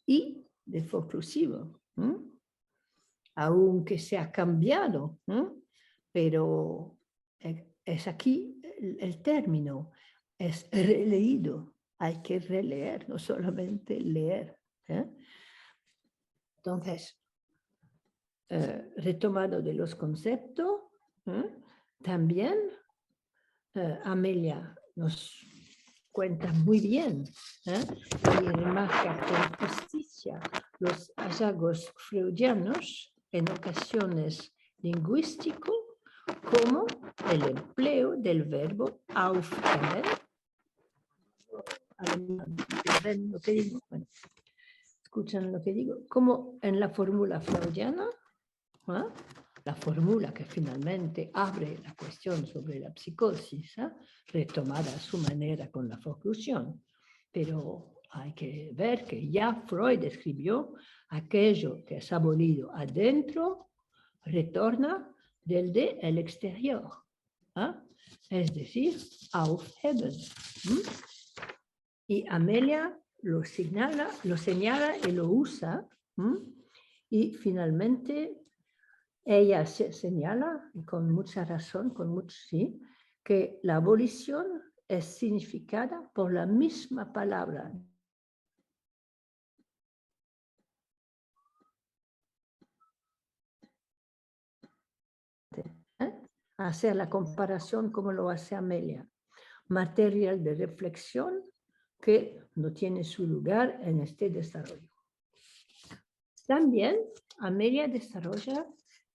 y de forclusivo, aunque se ha cambiado, pero es aquí el término, es releído, hay que releer, no solamente leer. Entonces, retomando de los conceptos, también Amelia nos cuenta muy bien y remarca con justicia los hallazgos freudianos en ocasiones lingüísticos, como el empleo del verbo aufheben. Lo que digo, bueno, escuchan lo que digo, como en la fórmula freudiana, la fórmula que finalmente abre la cuestión sobre la psicosis, retomada a su manera con la forclusión. Pero hay que ver que ya Freud escribió aquello que es abolido adentro, retorna del el exterior. Es decir, aufheben. Y Amelia lo señala y lo usa. Y finalmente ella señala, con mucha razón, sí, que la abolición es significada por la misma palabra. Hacer la comparación como lo hace Amelia. Material de reflexión que no tiene su lugar en este desarrollo. También Amelia desarrolla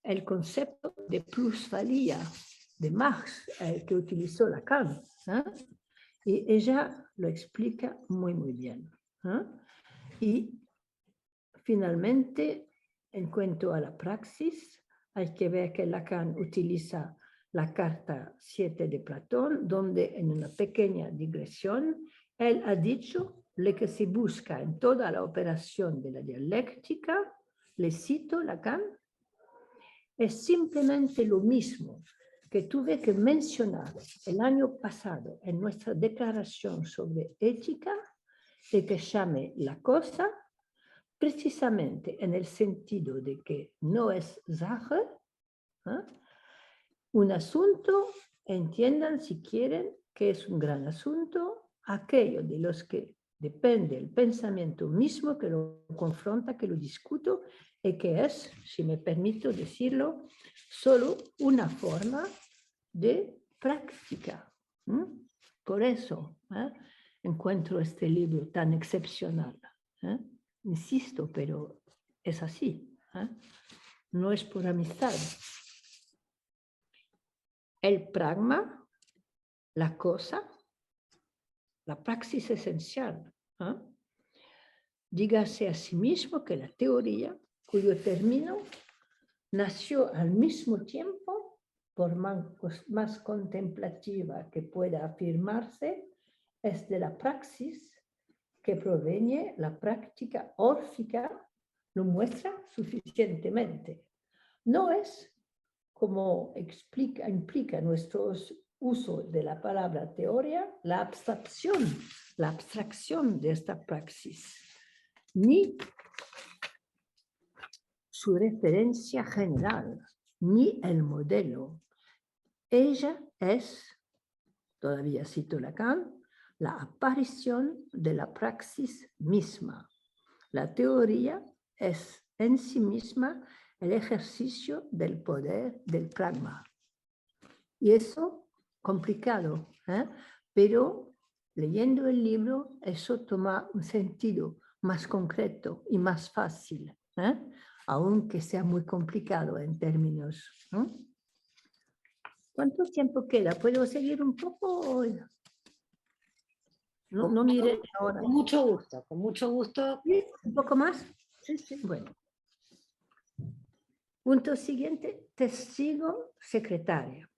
el concepto de plusvalía de Marx, que utilizó Lacan, y ella lo explica muy, muy bien. Y finalmente, en cuanto a la praxis, hay que ver que Lacan utiliza la carta 7 de Platón, donde en una pequeña digresión, él ha dicho lo que se busca en toda la operación de la dialéctica, le cito Lacan, es simplemente lo mismo que tuve que mencionar el año pasado en nuestra declaración sobre ética, de que llame la cosa precisamente en el sentido de que no es Sache, un asunto, entiendan si quieren que es un gran asunto, aquello de los que depende el pensamiento mismo que lo confronta, que lo discuto, y que es, si me permito decirlo, solo una forma de práctica. Por eso encuentro este libro tan excepcional. Insisto, pero es así. No es por amistad. El pragma, la cosa, la praxis esencial. Dígase a sí mismo que la teoría, cuyo término nació al mismo tiempo, por más contemplativa que pueda afirmarse, es de la praxis que proviene la práctica órfica, lo muestra suficientemente. No es, como implica nuestro uso de la palabra teoría, la abstracción de esta praxis, ni su referencia general, ni el modelo. Ella es, todavía cito Lacan, la aparición de la praxis misma. La teoría es en sí misma el ejercicio del poder del pragma. Y eso, complicado, pero leyendo el libro, eso toma un sentido más concreto y más fácil, aunque sea muy complicado en términos. ¿Cuánto tiempo queda? ¿Puedo seguir un poco? No mire ahora. Con mucho gusto, con mucho gusto. ¿Sí? ¿Un poco más? Sí, sí. Bueno. Punto siguiente, testigo secretario.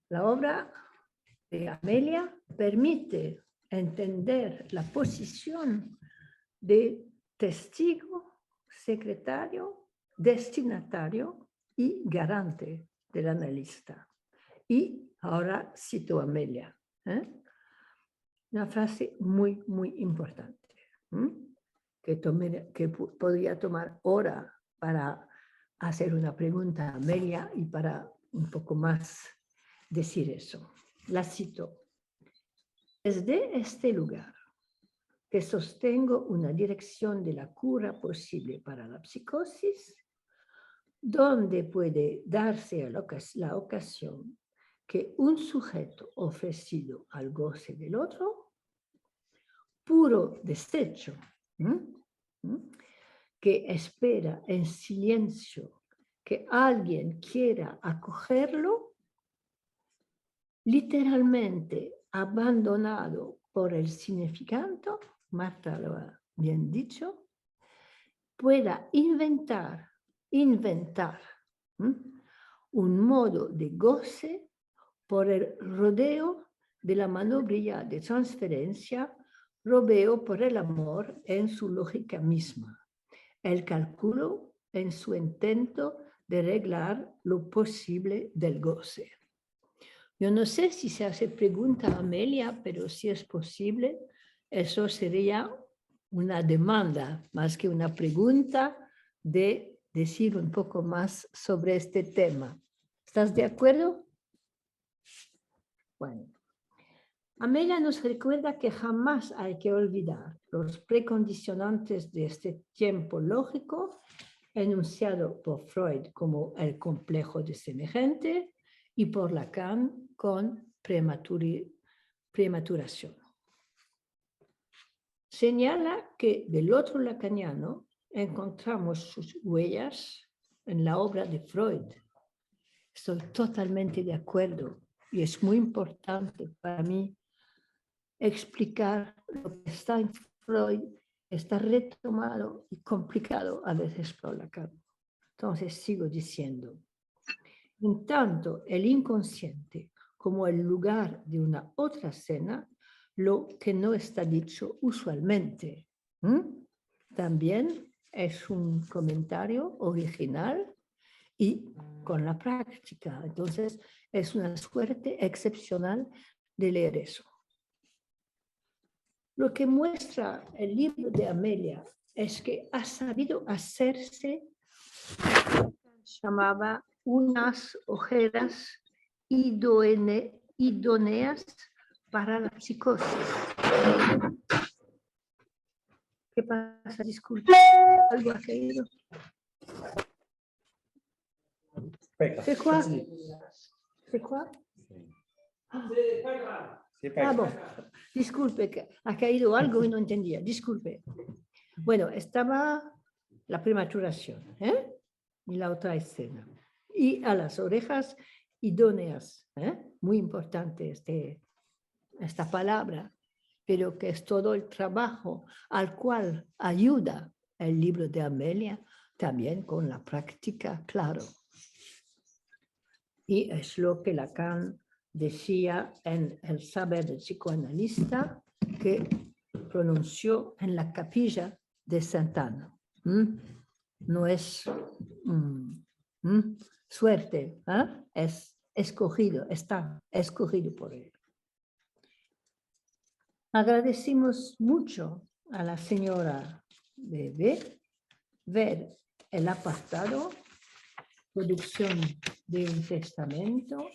La obra de Amelia permite entender la posición de testigo, secretario, destinatario y garante del analista. Y ahora cito a Amelia. Una frase muy, muy importante, que podría tomar hora para hacer una pregunta a Amelia y para un poco más decir eso. La cito. Desde este lugar, que sostengo una dirección de la cura posible para la psicosis, donde puede darse la ocasión que un sujeto ofrecido al goce del otro, puro desecho, que espera en silencio que alguien quiera acogerlo, literalmente abandonado por el significante, Marta lo ha bien dicho, pueda inventar un modo de goce por el rodeo de la manobrilla de transferencia, rodeo por el amor en su lógica misma, el cálculo en su intento de arreglar lo posible del goce. Yo no sé si se hace pregunta a Amelia, pero si es posible, eso sería una demanda más que una pregunta de decir un poco más sobre este tema. ¿Estás de acuerdo? Bueno. Amelia nos recuerda que jamás hay que olvidar los precondicionantes de este tiempo lógico enunciado por Freud como el complejo de semejante y por Lacan con prematuración. Señala que del otro lacaniano encontramos sus huellas en la obra de Freud. Estoy totalmente de acuerdo y es muy importante para mí explicar lo que está en Freud, está retomado y complicado a veces por Lacan. Entonces sigo diciendo, en tanto el inconsciente como el lugar de una otra escena, lo que no está dicho usualmente. También es un comentario original y con la práctica. Entonces es una suerte excepcional de leer eso. Lo que muestra el libro de Amelia es que ha sabido hacerse, llamaba unas ojeras idóneas para la psicosis. ¿Qué pasa? Disculpe, algo ha caído. ¿C'est quoi? ¿C'est quoi? Ah, bon. Disculpe, que ha caído algo y no entendía. Disculpe. Bueno, estaba la prematuración, y la otra escena. Y a las orejas idóneas, muy importante esta palabra, pero que es todo el trabajo al cual ayuda el libro de Amelia, también con la práctica, claro. Y es lo que Lacan decía en El saber del psicoanalista, que pronunció en la capilla de Sant'Anna. No es suerte, es escogido, está escogido por él. Agradecimos mucho a la señora Bebé ver el apartado producción de un testamento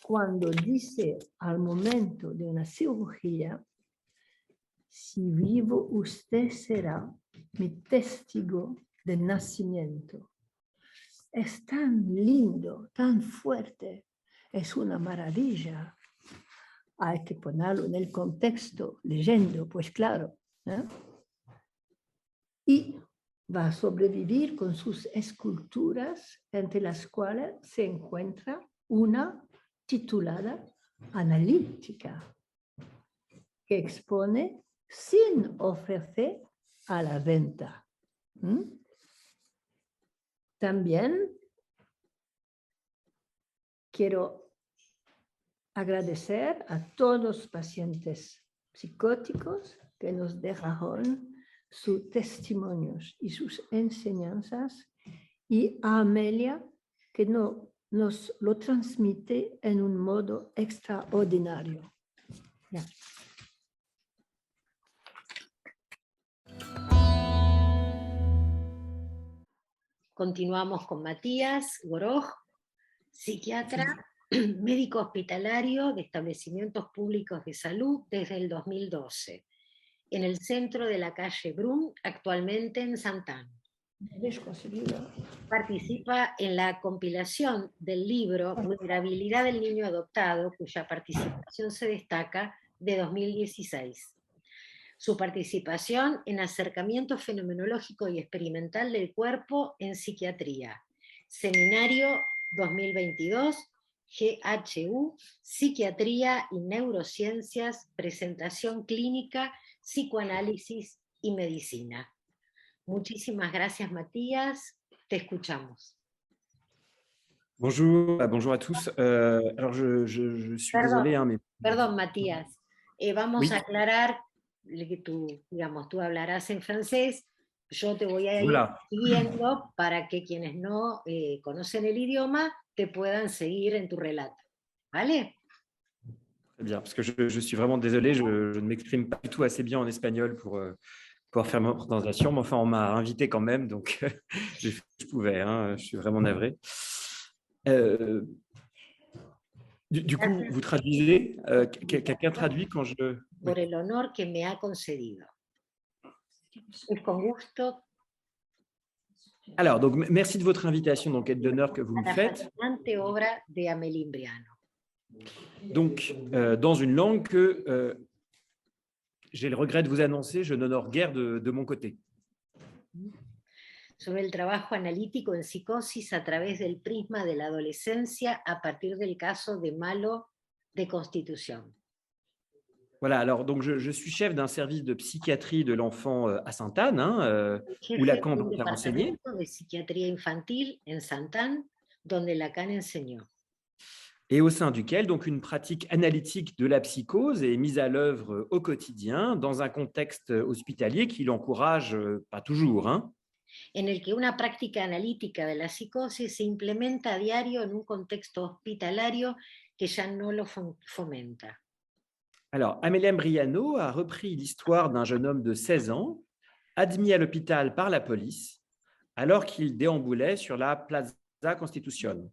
cuando dice al momento de una cirugía: si vivo usted será mi testigo de nacimiento. Es tan lindo, tan fuerte, es una maravilla. Hay que ponerlo en el contexto, leyendo, pues claro. Y va a sobrevivir con sus esculturas, entre las cuales se encuentra una titulada Analítica, que expone sin ofrecer a la venta. También quiero agradecer a todos los pacientes psicóticos que nos dejaron sus testimonios y sus enseñanzas, y a Amelia, que nos lo transmite en un modo extraordinario. Ya. Continuamos con Matías Goroj, psiquiatra, médico hospitalario de establecimientos públicos de salud desde el 2012, en el centro de la calle Brun, actualmente en Santana. Participa en la compilación del libro Vulnerabilidad del niño adoptado, cuya participación se destaca, de 2016. Su participación en acercamiento fenomenológico y experimental del cuerpo en psiquiatría. Seminario 2022, GHU, Psiquiatría y Neurociencias, presentación clínica, psicoanálisis y medicina. Muchísimas gracias, Matías. Te escuchamos. Bonjour, bonjour à tous. Alors, je suis désolé, mais... Perdón, Matías. Vamos Oui. a aclarar que tú hablarás en francés. Yo te voy a ir Voilà. siguiendo para que quienes no conocen el idioma te puedan seguir en tu relato. ¿Vale? Très bien, parce que je suis vraiment désolé, je ne m'exprime pas du tout assez bien en espagnol pour pouvoir faire ma présentation, mais enfin, on m'a invité quand même, donc j'ai fait ce que je pouvais, hein, je suis vraiment navré. Du coup, vous traduisez, quelqu'un traduit quand je... Por el honor que me ha concedido. Es con gusto. Alors, donc, merci de votre invitation, donc, et de l'honneur que vous me faites. La fascinante obra de Amélie Imbriano. Donc, dans une langue que j'ai le regret de vous annoncer, je n'honore guère de mon côté. Sobre el trabajo analítico en psicosis a través del prisma de la adolescencia a partir del caso de Malo de Constitución. Voilà, alors donc je suis chef d'un service de psychiatrie de l'enfant à Sainte-Anne, où Lacan donc a enseigné. De psiquiatría infantil en Sainte-Anne, donde Lacan enseñó. Et au sein duquel donc une pratique analytique de la psychose est mise à l'œuvre au quotidien dans un contexte hospitalier qui l'encourage pas toujours. En el que una práctica analítica de la psicosis se implementa a diario en un contexto hospitalario que ya no lo fomenta. Alors, Amélie Imbriano a repris l'histoire d'un jeune homme de 16 ans, admis à l'hôpital par la police, alors qu'il déambulait sur la Plaza Constitución.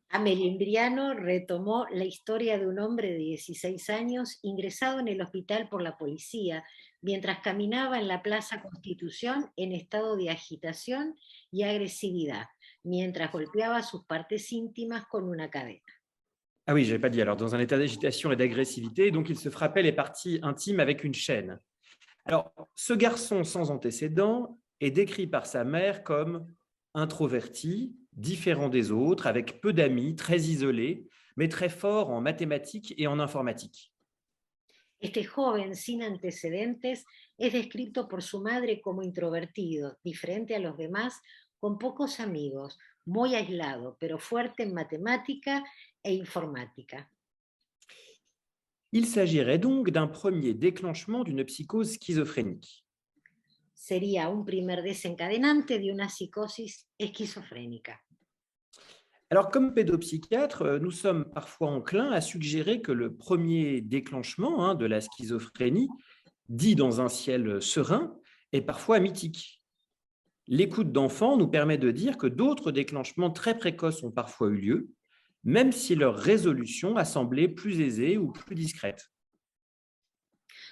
Amélie Imbriano retomó la historia de un hombre de 16 años ingresado en el hospital por la policía mientras caminaba en la Plaza Constitución en estado de agitación y agresividad, mientras golpeaba sus partes íntimas con una cadena. Ah oui, je n'avais pas dit. Alors, dans un état d'agitation et d'agressivité, donc il se frappait les parties intimes avec une chaîne. Alors, ce garçon sans antécédent est décrit par sa mère comme introverti, différent des autres, avec peu d'amis, très isolé, mais très fort en mathématiques et en informatique. Este joven sin antecedentes es descrito por su madre como introvertido, diferente a los demás, con pocos amigos, muy aislado, pero fuerte en matemática e informática. Il s'agirait donc d'un premier déclenchement d'une psychose schizophrénique. Sería un primer desencadenante de una psicosis esquizofrénica. Alors, comme pédopsychiatre, nous sommes parfois enclins à suggérer que le premier déclenchement de la schizophrénie, dit dans un ciel serein, est parfois mythique. L'écoute d'enfants nous permet de dire que d'autres déclenchements très précoces ont parfois eu lieu, même si leur résolution a semblé plus aisée ou plus discrète.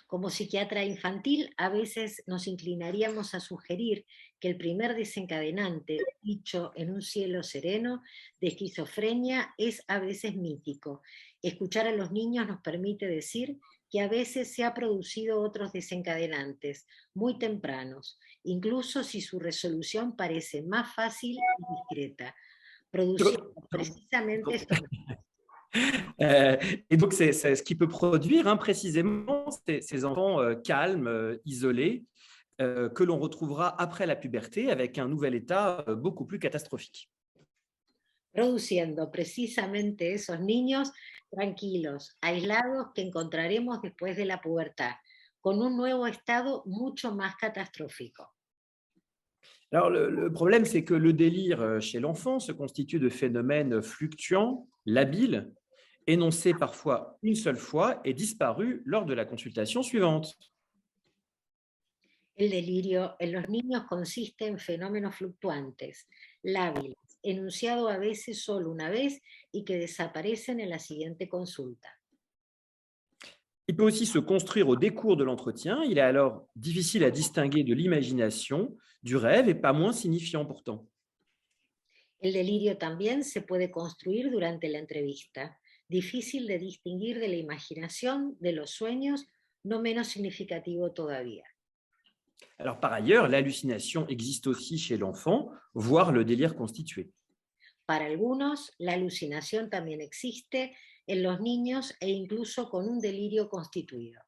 Como psiquiatra infantil, a veces nos inclinaríamos a sugerir que el primer desencadenante, dicho en un cielo sereno, de esquizofrenia es a veces mítico. Escuchar a los niños nos permite decir que a veces se ha producido otros desencadenantes, muy tempranos, incluso si su resolución parece más fácil y discreta, produciendo precisamente estos. Et donc, c'est ce qui peut produire précisément ces enfants calmes, isolés, que l'on retrouvera après la puberté avec un nouvel état beaucoup plus catastrophique. Produciendo precisamente esos niños tranquilos, aislados, que encontraremos después de la pubertad, con un nuevo estado mucho más catastrófico. Alors, le problème, c'est que le délire chez l'enfant se constitue de phénomènes fluctuants, labiles, énoncés parfois une seule fois et disparus lors de la consultation suivante. El delirio en los niños consiste en fenómenos fluctuantes, lábiles, enunciado a veces solo una vez y que desaparecen en la siguiente consulta. Il peut aussi se construire au décours de l'entretien. Il est alors difficile à distinguer de l'imagination, du rêve, et pas moins signifiant pourtant. El delirio también se puede construir durante la entrevista, difícil de distinguir de la imaginación, de los sueños, no menos significativo todavía. Alors, par ailleurs, l'hallucination existe aussi chez l'enfant, voire le délire constitué. Para algunos, la alucinación también existe en los niños e incluso con un delirio constituido.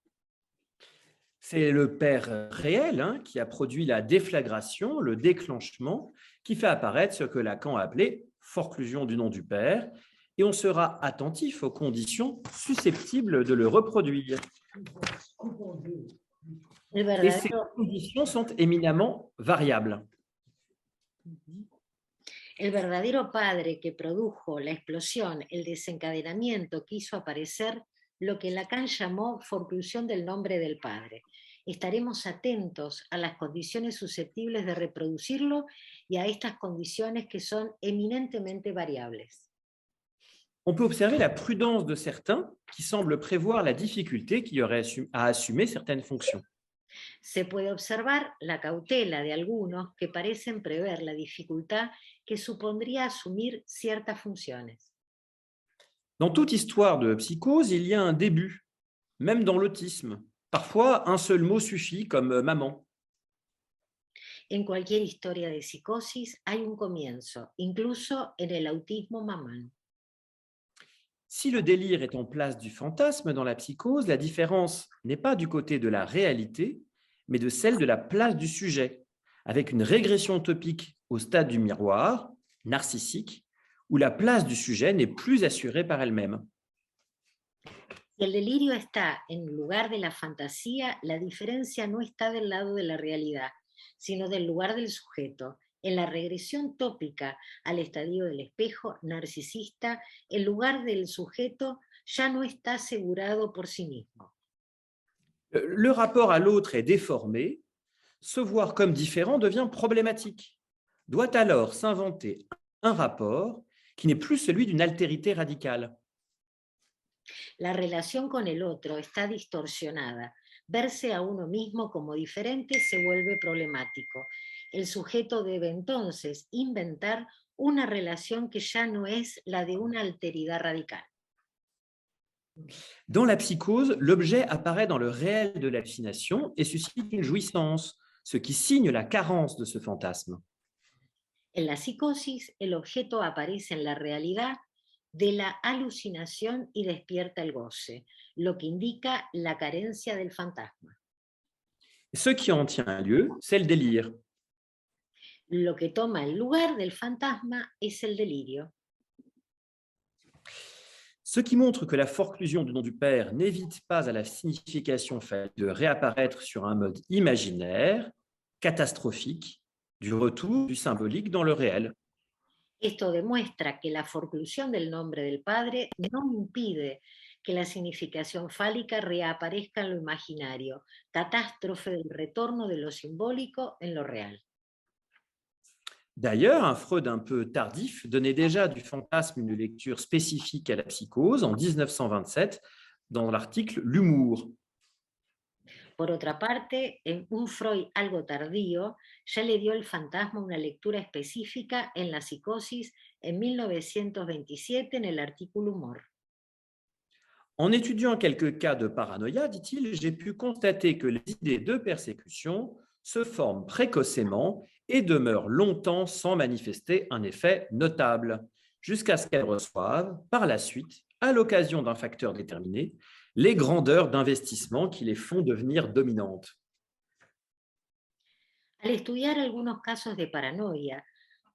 C'est le père réel qui a produit la déflagration, le déclenchement, qui fait apparaître ce que Lacan a appelé forclusion du nom du père, et on sera attentif aux conditions susceptibles de le reproduire. El Et ces verdadero, conditions sont éminemment variables. el verdadero padre que produjo la explosión, el desencadenamiento que hizo aparecer lo que Lacan llamó forclusión del nombre del padre. Estaremos atentos a las condiciones susceptibles de reproducirlo y a estas condiciones que son eminentemente variables. On peut observer la prudence de certains qui semblent prévoir la difficulté qu'il y aurait à assumer certaines fonctions. Se puede observar la cautela de algunos que parecen prever la dificultad que supondría asumir ciertas funciones. Dans toute histoire de psychose, il y a un début, même dans l'autisme. Parfois, un seul mot suffit, comme maman. En cualquier historia de psicosis hay un comienzo, incluso en el autismo mamán. Si le délire est en place du fantasme dans la psychose, la différence n'est pas du côté de la réalité, mais de celle de la place du sujet, avec une régression utopique au stade du miroir, narcissique, où la place du sujet n'est plus assurée par elle-même. Si el delirio está en lugar de la fantasía, la diferencia no está del lado de la realidad, sino del lugar del sujeto. En la regresión tópica al estadio del espejo narcisista, el lugar del sujeto ya no está asegurado por sí mismo. Le rapport à l'autre est déformé, se voir comme différent devient problématique. Doit alors s'inventer un rapport qui n'est plus celui d'une altérité radicale. La relación con el otro está distorsionada. Verse a uno mismo como diferente se vuelve problemático. El sujeto debe entonces inventar una relación que ya no es la de una alteridad radical. Dans la psychose, l'objet apparaît dans le réel de l'hallucination et suscite une jouissance, ce qui signe la carence de ce fantasme. En la psicosis, el objeto aparece en la realidad de la alucinación y despierta el goce, lo que indica la carencia del fantasma. Ce qui en tient lieu, c'est le délire. Lo que toma el lugar del fantasma es el delirio. Ce qui montre que la forclusion du nom du père n'évite pas à la signification faite de réapparaître sur un mode imaginaire, catastrophique, du retour du symbolique dans le réel. Esto demuestra que la forclusión del nombre del padre no impide que la significación fálica reaparezca en lo imaginario, catástrofe del retorno de lo simbólico en lo real. D'ailleurs, un Freud un peu tardif donnait déjà du fantasme une lecture spécifique à la psychose en 1927 dans l'article « L'humour ». Por otra parte, en un Freud algo tardío, ya le dio el fantasma una lectura específica en la psicosis en 1927 en el artículo Humor. En étudiant quelques cas de paranoïa, dit-il, j'ai pu constater que les idées de persécution se forment précocement et demeurent longtemps sans manifester un effet notable, jusqu'à ce qu'elles reçoivent, par la suite, à l'occasion d'un facteur déterminé, les grandeurs d'investissement qui les font devenir dominantes. Al estudiar algunos casos de paranoia,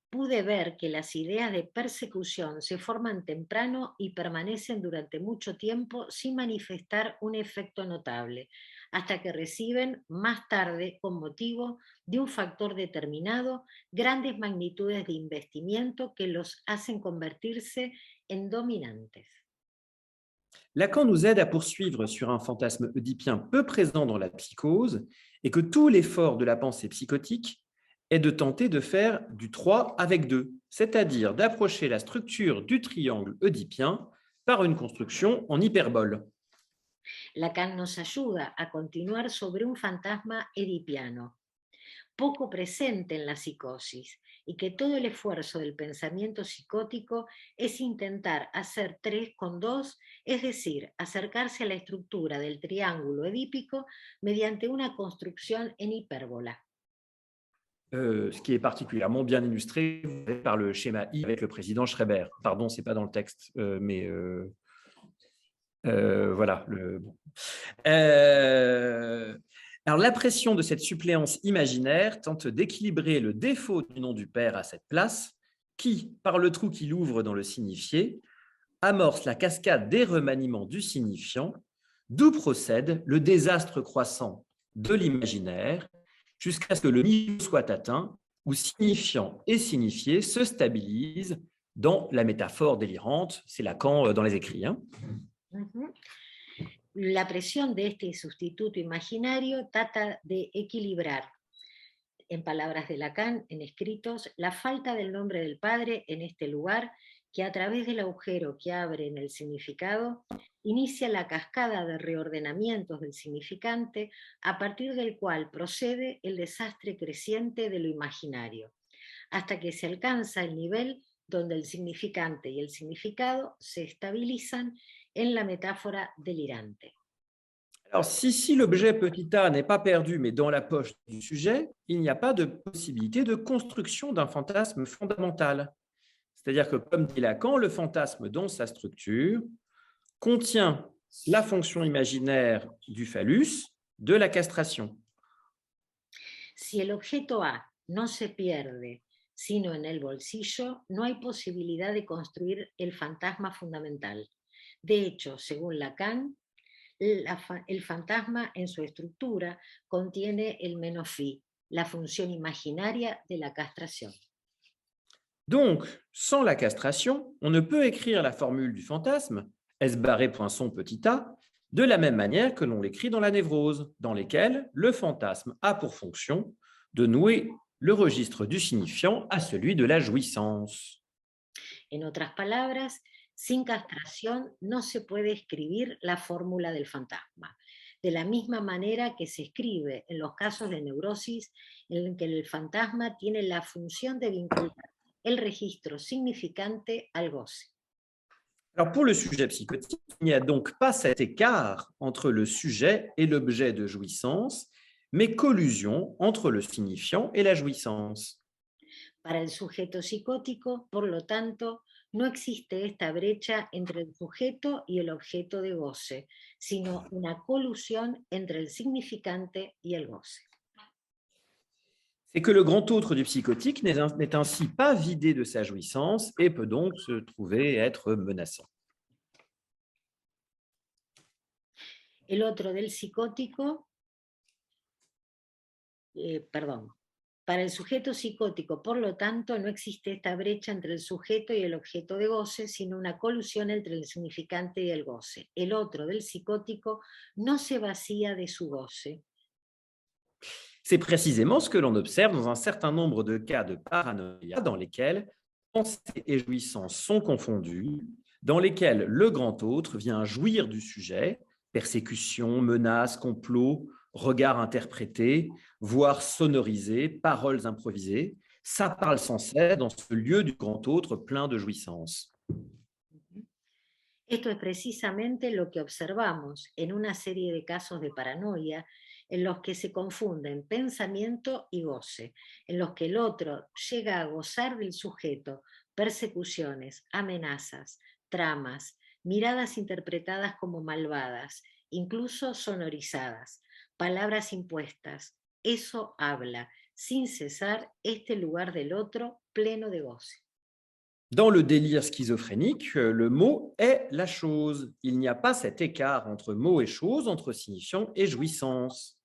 pude ver que las ideas de persecución se forman temprano y permanecen durante mucho tiempo sin manifestar un efecto notable, hasta que reciben más tarde, con motivo de un factor determinado, grandes magnitudes de investimiento que los hacen convertirse en dominantes. Lacan nous aide à poursuivre sur un fantasme oedipien peu présent dans la psychose et que tout l'effort de la pensée psychotique est de tenter de faire du 3 avec 2, c'est-à-dire d'approcher la structure du triangle oedipien par une construction en hyperbole. Lacan nos ayuda a continuar sobre un fantasma edipiano, poco presente en la psicosis, y que todo el esfuerzo del pensamiento psicótico es intentar hacer 3 con 2, es decir, acercarse a la estructura del triángulo edípico mediante una construcción en hipérbola. Ce qui est particulièrement bien illustré par le schéma I avec le président Schreiber. Pardon, ce n'est pas dans le texte, mais voilà. Alors, la pression de cette suppléance imaginaire tente d'équilibrer le défaut du nom du père à cette place, qui, par le trou qu'il ouvre dans le signifié, amorce la cascade des remaniements du signifiant, d'où procède le désastre croissant de l'imaginaire, jusqu'à ce que le niveau soit atteint, où signifiant et signifié se stabilisent dans la métaphore délirante. C'est Lacan dans les écrits. Hein. La presión de este sustituto imaginario trata de equilibrar, en palabras de Lacan, en escritos, la falta del nombre del padre en este lugar, que a través del agujero que abre en el significado, inicia la cascada de reordenamientos del significante, a partir del cual procede el desastre creciente de lo imaginario, hasta que se alcanza el nivel donde el significante y el significado se estabilizan en la métaphore délirante. Alors, si l'objet petit a n'est pas perdu, mais dans la poche du sujet, il n'y a pas de possibilité de construction d'un fantasme fondamental. C'est-à-dire que, comme dit Lacan, le fantasme dans sa structure contient la fonction imaginaire du phallus de la castration. Si el objeto A no se pierde, sino en el bolsillo, no hay posibilidad de construir el fantasma fundamental. De hecho, según Lacan, el fantasma en su estructura contiene el menos phi, la función imaginaria de la castración. Donc, sans la castration, on ne peut écrire la formule du fantasme, S barré poinçon petit a, de la même manière que l'on l'écrit dans la névrose, dans lesquelles le fantasme a pour fonction de nouer le registre du signifiant à celui de la jouissance. En otras palabras, sin castración no se puede escribir la fórmula del fantasma, de la misma manera que se escribe en los casos de neurosis en que el fantasma tiene la función de vincular el registro significante al goce. Alors pour le sujet psychotique, il n'y a donc pas cet écart entre le sujet et l'objet de jouissance, mais collusion entre le signifiant et la jouissance. Para el sujeto psicótico, por lo tanto, no existe esta brecha entre el sujeto y el objeto de goce, sino una colusión entre el significante y el goce. C'est que le grand autre du psychotique n'est ainsi pas vidé de sa jouissance et peut donc se trouver être menaçant. El otro del psicótico, para el sujeto psicótico, por lo tanto, no existe esta brecha entre el sujeto y el objeto de goce, sino una colusión entre el significante y el goce. El otro del psicótico no se vacía de su goce. C'est précisément ce que l'on observe dans un certain nombre de cas de paranoïa dans lesquels pensée et jouissance sont confondues, dans lesquels le grand autre vient jouir du sujet, persécution, menace, complot, Regards interprétés, voix sonorisées, paroles improvisées. Ça parle sans cesse dans ce lieu du grand autre plein de jouissance. Esto es precisamente lo que observamos en una serie de casos de paranoia en los que se confunden pensamiento y goce, en los que el otro llega a gozar del sujeto, persecuciones, amenazas, tramas, miradas interpretadas como malvadas, incluso sonorizadas, palabras impuestas. Eso habla, sin cesar, este lugar del otro pleno de goce. Dans le délire schizophrénique, le mot est la chose. Il n'y a pas cet écart entre mot et chose, entre signifiant et jouissance.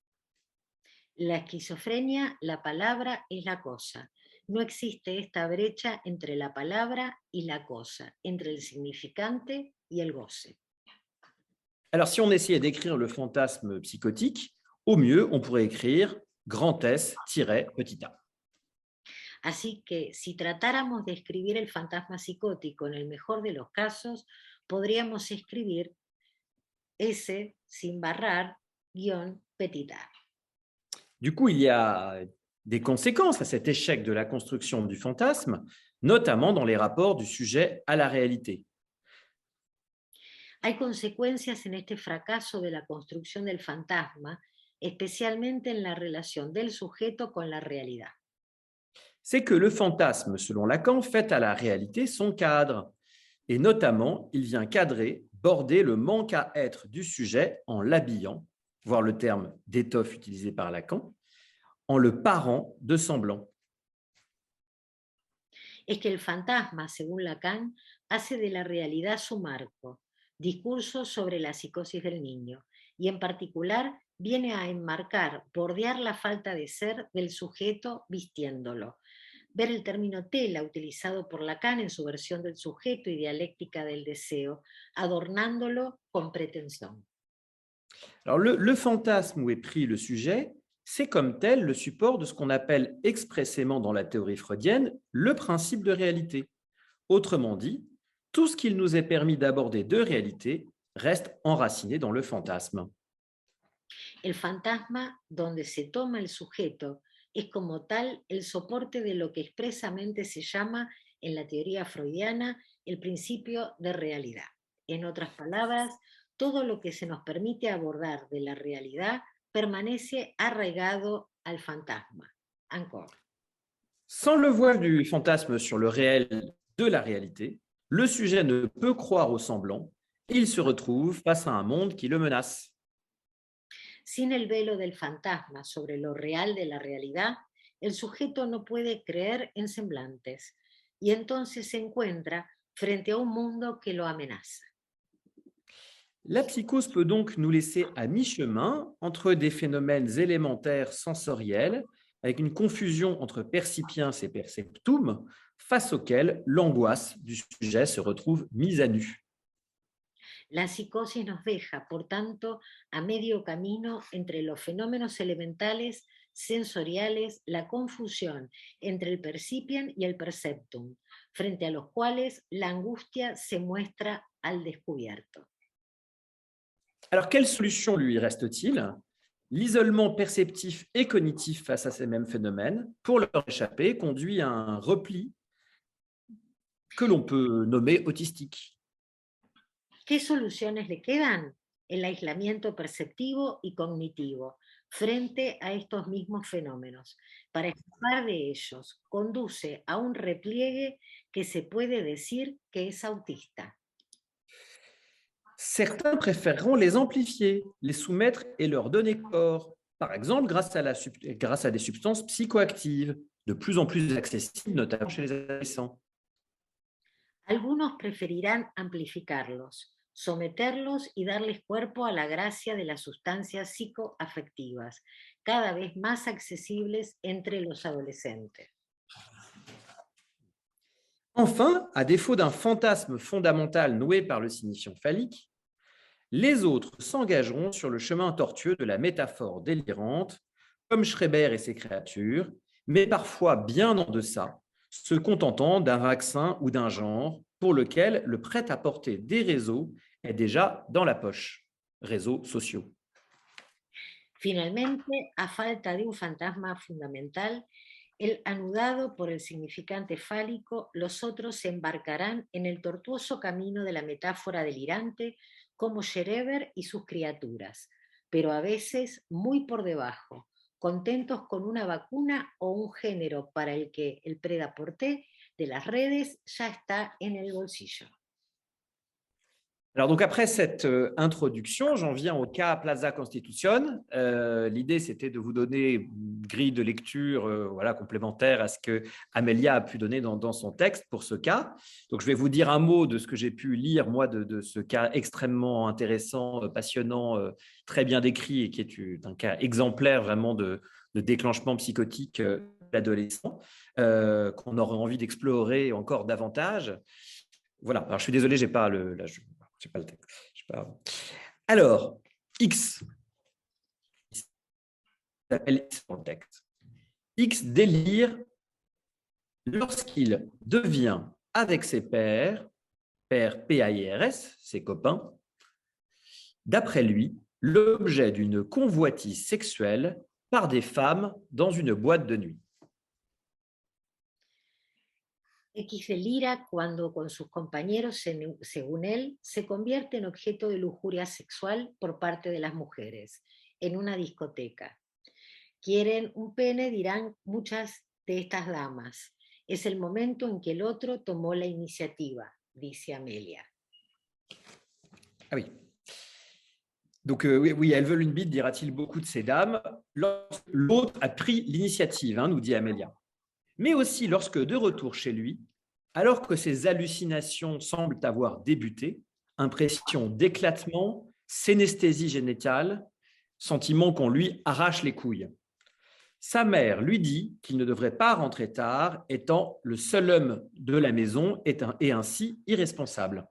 La esquizofrenia, la palabra es la cosa. No existe esta brecha entre la palabra y la cosa, entre el significante y el goce. Alors, si on essayait d'écrire le fantasme psychotique, au mieux, on pourrait écrire grand S-petit a. Así que si tratáramos de escribir el fantasma psicótico en el mejor de los casos, podríamos escribir S sin barrar, guión, petit a. Du coup, il y a des conséquences à cet échec de la construction du fantasme, notamment dans les rapports du sujet à la réalité. Hay consecuencias en este fracaso de la construcción del fantasma, especialmente en la relación del sujeto con la realidad. C'est que le fantasme, selon Lacan, fait à la réalité son cadre. Et notamment, il vient cadrer, border le manque à être du sujet en l'habillant, voir le terme d'étoffe utilisé par Lacan, en le parant de semblant. Es que el fantasma, según Lacan, hace de la realidad su marco, discurso sobre la psicosis del niño, y en particular viene a enmarcar, bordear la falta de ser del sujeto vistiéndolo. Ver el término tela utilizado por Lacan en su versión del sujeto y dialéctica del deseo, adornándolo con pretensión. Alors, le fantasme où est pris le sujet, c'est comme tel le support de ce qu'on appelle expressément dans la théorie freudienne le principe de réalité. Autrement dit, tout ce qu'il nous est permis d'aborder de réalité reste enraciné dans le fantasme. El fantasma, donde se toma el sujeto, es como tal el soporte de lo que expresamente se llama en la teoría freudiana el principio de realidad. En otras palabras, todo lo que se nos permite abordar de la realidad permanece arraigado al fantasma. Encore. Sans le voile du fantasme sur le réel de la réalité, le sujet ne peut croire au semblant et il se retrouve face à un monde qui le menace. Sin el velo del fantasma sobre lo real de la realidad, el sujeto no puede creer en semblantes y entonces se encuentra frente a un mundo que lo amenaza. La psychose peut donc nous laisser à mi-chemin entre des phénomènes élémentaires sensoriels avec une confusion entre percipiens et perceptum face auxquels l'angoisse du sujet se retrouve mise à nu. La psicosis nos deja, por tanto, a medio camino entre los fenómenos elementales, sensoriales, la confusión entre el percipien y el perceptum, frente a los cuales la angustia se muestra al descubierto. Alors, quelle solution lui reste-t-il? L'isolement perceptif et cognitif face à ces mêmes phénomènes, pour leur échapper, conduit à un repli que l'on peut nommer autistique. ¿Qué soluciones le quedan? El aislamiento perceptivo y cognitivo frente a estos mismos fenómenos. Para escapar de ellos, conduce a un repliegue que se puede decir que es autista. Certains préféreront les amplifier, les soumettre et leur donner corps, par exemple grâce à des substances psychoactives, de plus en plus accessibles, notamment chez les adolescents. Algunos preferirán amplificarlos, someterlos y darles cuerpo a la gracia de las sustancias psicoafectivas, cada vez más accesibles entre los adolescentes. Enfin, à défaut d'un fantasme fondamental noué par le signifiant phallique, les autres s'engageront sur le chemin tortueux de la métaphore délirante, comme Schreber et ses créatures, mais parfois bien en deçà, se contentant d'un vaccin ou d'un genre pour lequel le prêt-à-porter des réseaux est déjà dans la poche, réseaux sociaux. Finalmente, a falta de un fantasma fundamental, el anudado por el significante fálico, los otros se embarcarán en el tortuoso camino de la metáfora delirante como Schereber y sus criaturas, pero a veces muy por debajo, contentos con una vacuna o un género para el que el prêt-à-porter de las redes ya está en el bolsillo. Alors donc après cette introduction, j'en viens au cas Plaza Constitution. L'idée, c'était de vous donner une grille de lecture voilà, complémentaire à ce que Amelia a pu donner dans son texte pour ce cas. Donc je vais vous dire un mot de ce que j'ai pu lire, moi, de ce cas extrêmement intéressant, passionnant, très bien décrit et qui est un cas exemplaire vraiment de déclenchement psychotique de l'adolescent, qu'on aurait envie d'explorer encore davantage. Voilà, alors je suis désolé, je n'ai pas le texte. Alors, X s'appelle X dans le texte. X délire lorsqu'il devient avec ses pairs, PAIRS, ses copains, d'après lui, l'objet d'une convoitise sexuelle par des femmes dans une boîte de nuit. X delira cuando con sus compañeros, según él, se convierte en objeto de lujuria sexual por parte de las mujeres, en una discoteca. Quieren un pene, dirán muchas de estas damas. Es el momento en que el otro tomó la iniciativa, dice Amelia. Ah oui. Donc oui, elles veulent une bite, dira-t-il beaucoup de ces dames. L'autre a pris l'initiative, nous dit Amelia. Mais aussi lorsque, de retour chez lui, alors que ses hallucinations semblent avoir débuté, impression d'éclatement, synesthésie génitale, sentiment qu'on lui arrache les couilles. Sa mère lui dit qu'il ne devrait pas rentrer tard, étant le seul homme de la maison et ainsi irresponsable.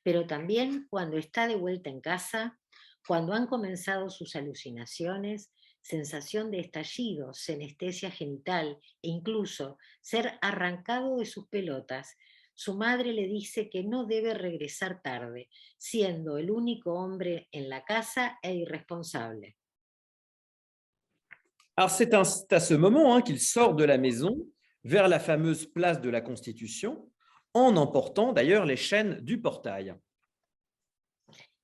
Pero también cuando está de vuelta en casa, cuando han comenzado sus alucinaciones, sensación de estallido, senestesia genital e incluso ser arrancado de sus pelotas, su madre le dice que no debe regresar tarde, siendo el único hombre en la casa e irresponsable. Alors c'est à ce moment qu'il sort de la maison vers la fameuse place de la Constitution, en emportant d'ailleurs les chaînes du portail.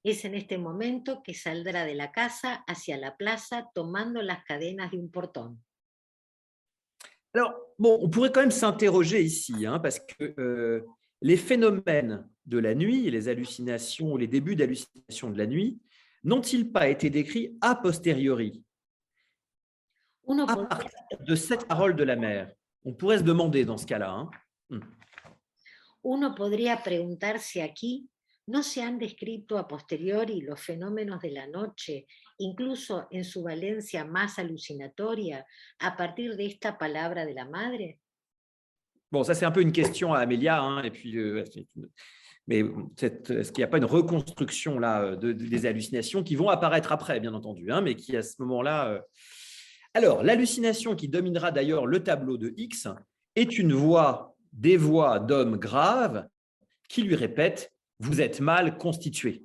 Es en este momento que saldrá de la casa hacia la plaza tomando las cadenas de un portón. Alors, bon, on pourrait quand même s'interroger ici, parce que les phénomènes de la nuit, les hallucinations, les débuts d'hallucinations de la nuit, n'ont-ils pas été décrits a posteriori, à partir de cette parole de la mère? On pourrait se demander dans ce cas-là. Uno podría preguntarse aquí, ¿no se han descrito a posteriori los fenómenos de la noche, incluso en su valencia más alucinatoria, a partir de esta palabra de la madre? Bon, ça c'est un peu une question à Amelia, et puis, mais est-ce qu'il n'y a pas une reconstruction là, des hallucinations qui vont apparaître après, bien entendu, mais qui à ce moment-là… Alors, l'hallucination qui dominera d'ailleurs le tableau de X est une voix, des voix d'hommes graves qui lui répètent « Vous êtes mal constitué ».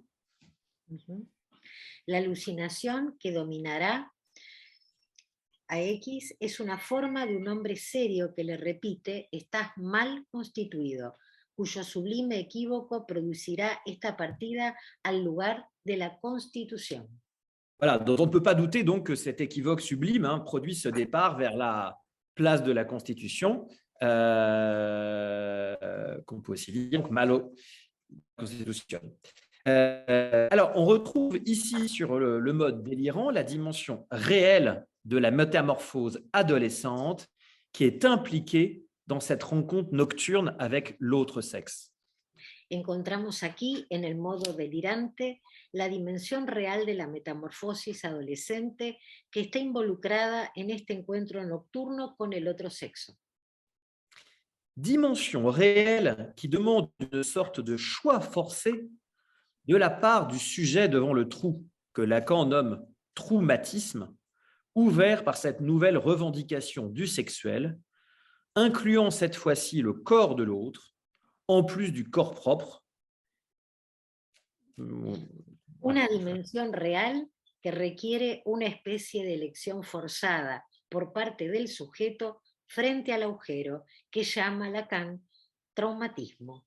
La alucinación que dominará a X es una forma de un hombre serio que le repite «Estás mal constituido», cuyo sublime equívoco producirá esta partida al lugar de la Constitución. Voilà, donc on ne peut pas douter donc que cet équivoque sublime produit ce départ vers la place de la Constitution, qu'on peut aussi dire donc malo Constitution. Alors, on retrouve ici sur le mode délirant la dimension réelle de la métamorphose adolescente qui est impliquée dans cette rencontre nocturne avec l'autre sexe. Encontramos aquí, en el modo delirante, la dimensión real de la metamorfosis adolescente que está involucrada en este encuentro nocturno con el otro sexo. Dimension réelle qui demande une sorte de choix forcé de la part du sujet devant le trou, que Lacan nomme traumatisme, ouvert par cette nouvelle revendication du sexuel, incluant cette fois-ci le corps de l'autre, en plus du corps propre. Una dimensión real que requiere una especie de elección forzada por parte del sujeto frente al agujero que llama Lacan traumatismo,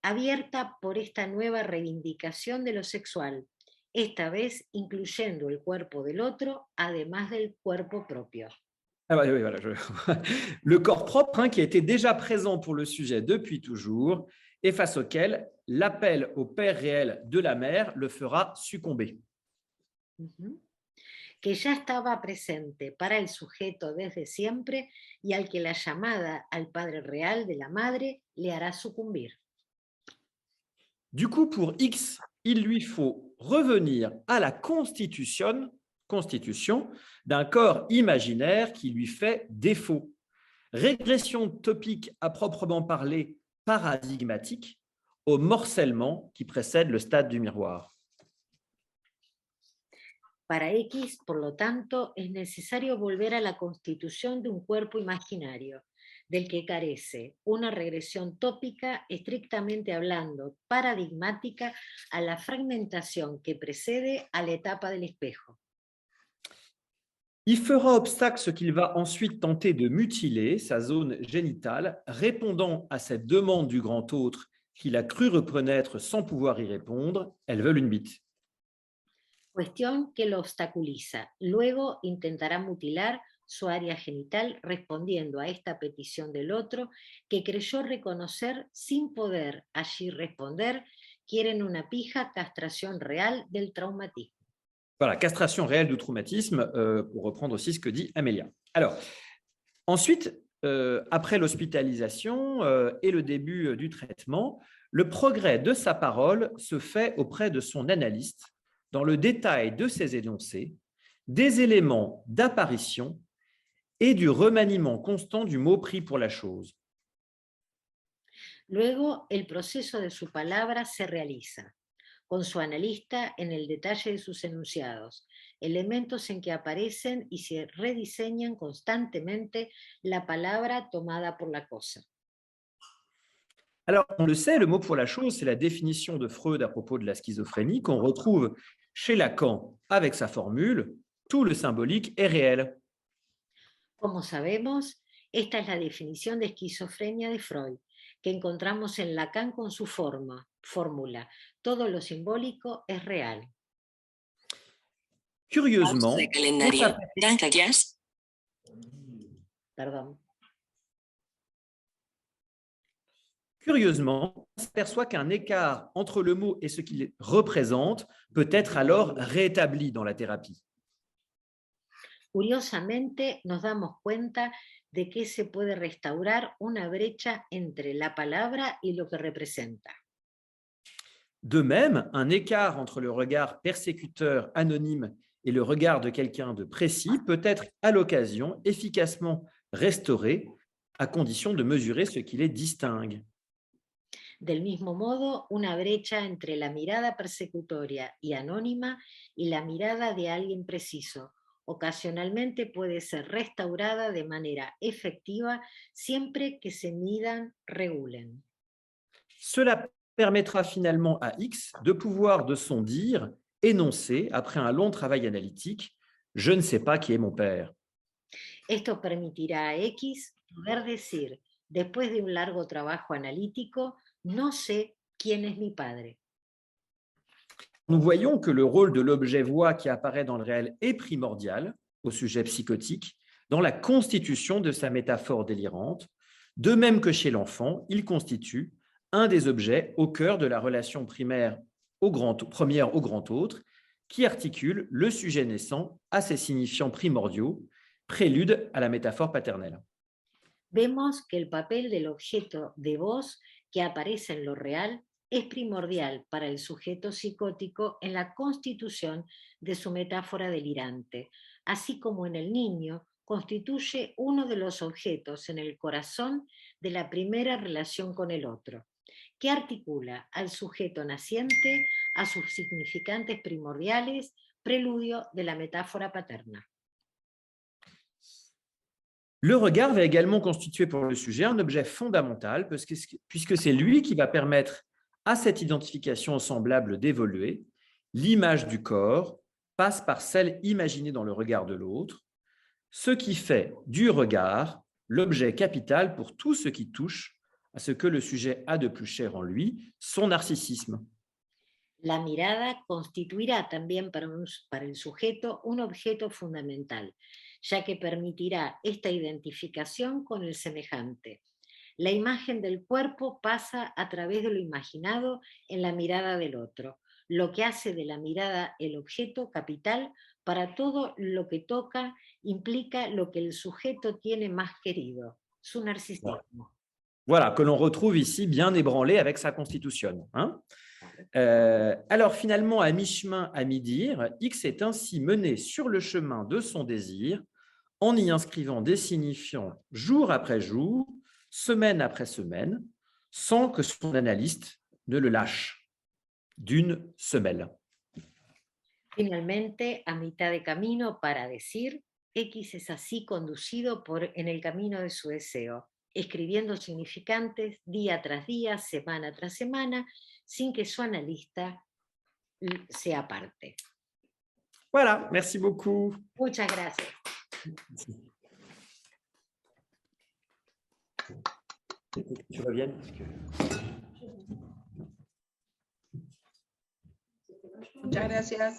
abierta por esta nueva reivindicación de lo sexual, esta vez incluyendo el cuerpo del otro, además del cuerpo propio. Ah ouais, oui, voilà, le corps propre, hein, qui a été déjà présent pour le sujet depuis toujours et face auquel l'appel au père réel de la mère le fera succomber. Ujú. Que ya estaba presente para el sujeto desde siempre y al que la llamada al padre real de la madre le hará sucumbir. Du coup, pour X, il lui faut revenir à la constitution d'un corps imaginaire qui lui fait défaut. Régression topique à proprement parler paradigmatique au morcellement qui précède le stade du miroir. Para X, por lo tanto, es necesario volver a la constitución de un cuerpo imaginario, del que carece una regresión tópica, estrictamente hablando, paradigmática, a la fragmentación que precede a la etapa del espejo. Il fera obstacle ce qu'il va ensuite tenter de mutiler, sa zone génitale, répondant à cette demande du grand autre qu'il a cru reconnaître sans pouvoir y répondre, elles veulent une bite. Cuestión que lo obstaculiza. Luego intentará mutilar su área genital respondiendo a esta petición del otro que creyó reconocer sin poder allí responder. Quieren una pija, castración real del traumatismo. Voilà, castration réelle du traumatisme, pour reprendre aussi ce que dit Amélia. Alors, ensuite, après l'hospitalisation et le début du traitement, le progrès de sa parole se fait auprès de son analyste dans le détail de ses énoncés, des éléments d'apparition et du remaniement constant du mot pris pour la chose. Luego, el proceso de su palabra se realiza con su analista en el detalle de sus enunciados, elementos en que aparecen y se rediseñan constantemente la palabra tomada por la cosa. Alors, on le sait, le mot pour la chose, c'est la définition de Freud à propos de la schizophrénie qu'on retrouve chez Lacan avec sa formule « tout le symbolique est réel ». Como sabemos, esta es la definición de esquizofrenia de Freud, que encontramos en Lacan con su fórmula. Todo lo simbólico es real. Curieusement, Perdón. Curieusement, on s'aperçoit qu'un écart entre le mot et ce qu'il représente peut être alors rétabli dans la thérapie. Curiosamente, nos damos cuenta de que se puede restaurar una brecha entre la palabra y lo que representa. De même, un écart entre le regard persécuteur anonyme et le regard de quelqu'un de précis peut être à l'occasion efficacement restauré à condition de mesurer ce qui les distingue. Del mismo modo, una brecha entre la mirada persecutoria y anónima y la mirada de alguien preciso ocasionalmente puede ser restaurada de manera efectiva siempre que se midan, regulen. Cela permettra finalement à X de pouvoir de son dire énoncer, après un long travail analytique, « Je ne sais pas qui est mon père ». Esto permitirá a X poder decir, después de un largo trabajo analítico, no sé quién es mi padre. Nous voyons que le rôle de l'objet voix qui apparaît dans le réel est primordial au sujet psychotique dans la constitution de sa métaphore délirante. De même que chez l'enfant, il constitue un des objets au cœur de la relation première au grand autre qui articule le sujet naissant à ses signifiants primordiaux, prélude à la métaphore paternelle. Vemos que el papel del objeto de voz que aparece en lo real es primordial para el sujeto psicótico en la constitución de su metáfora delirante, así como en el niño constituye uno de los objetos en el corazón de la primera relación con el otro, que articula al sujeto naciente a sus significantes primordiales, preludio de la métaphora paterna. Le regard va également constituer pour le sujet un objet fondamental puisque c'est lui qui va permettre à cette identification semblable d'évoluer, l'image du corps, passe par celle imaginée dans le regard de l'autre, ce qui fait du regard l'objet capital pour tout ce qui touche à ce que le sujet a de plus cher en lui, son narcissisme. La mirada constituirá también para el sujeto un objeto fundamental, ya que permitirá esta identificación con el semejante. La imagen del cuerpo pasa a través de lo imaginado en la mirada del otro, lo que hace de la mirada el objeto capital para todo lo que toca implica lo que el sujeto tiene más querido, su narcisismo. Voilà, que l'on retrouve ici bien ébranlé avec sa constitution. Hein. Alors finalement, à mi-chemin, à mi-dire, X est ainsi mené sur le chemin de son désir en y inscrivant des signifiants jour après jour, semaine après semaine, sans que son analyste ne le lâche d'une semelle. Finalmente, a mitad de camino para decir, X es así conducido en el camino de su deseo, escribiendo significantes día tras día, semana tras semana, sin que su analista se aparte. Voilà, merci beaucoup. Muchas gracias. Tu reviens Muchas gracias.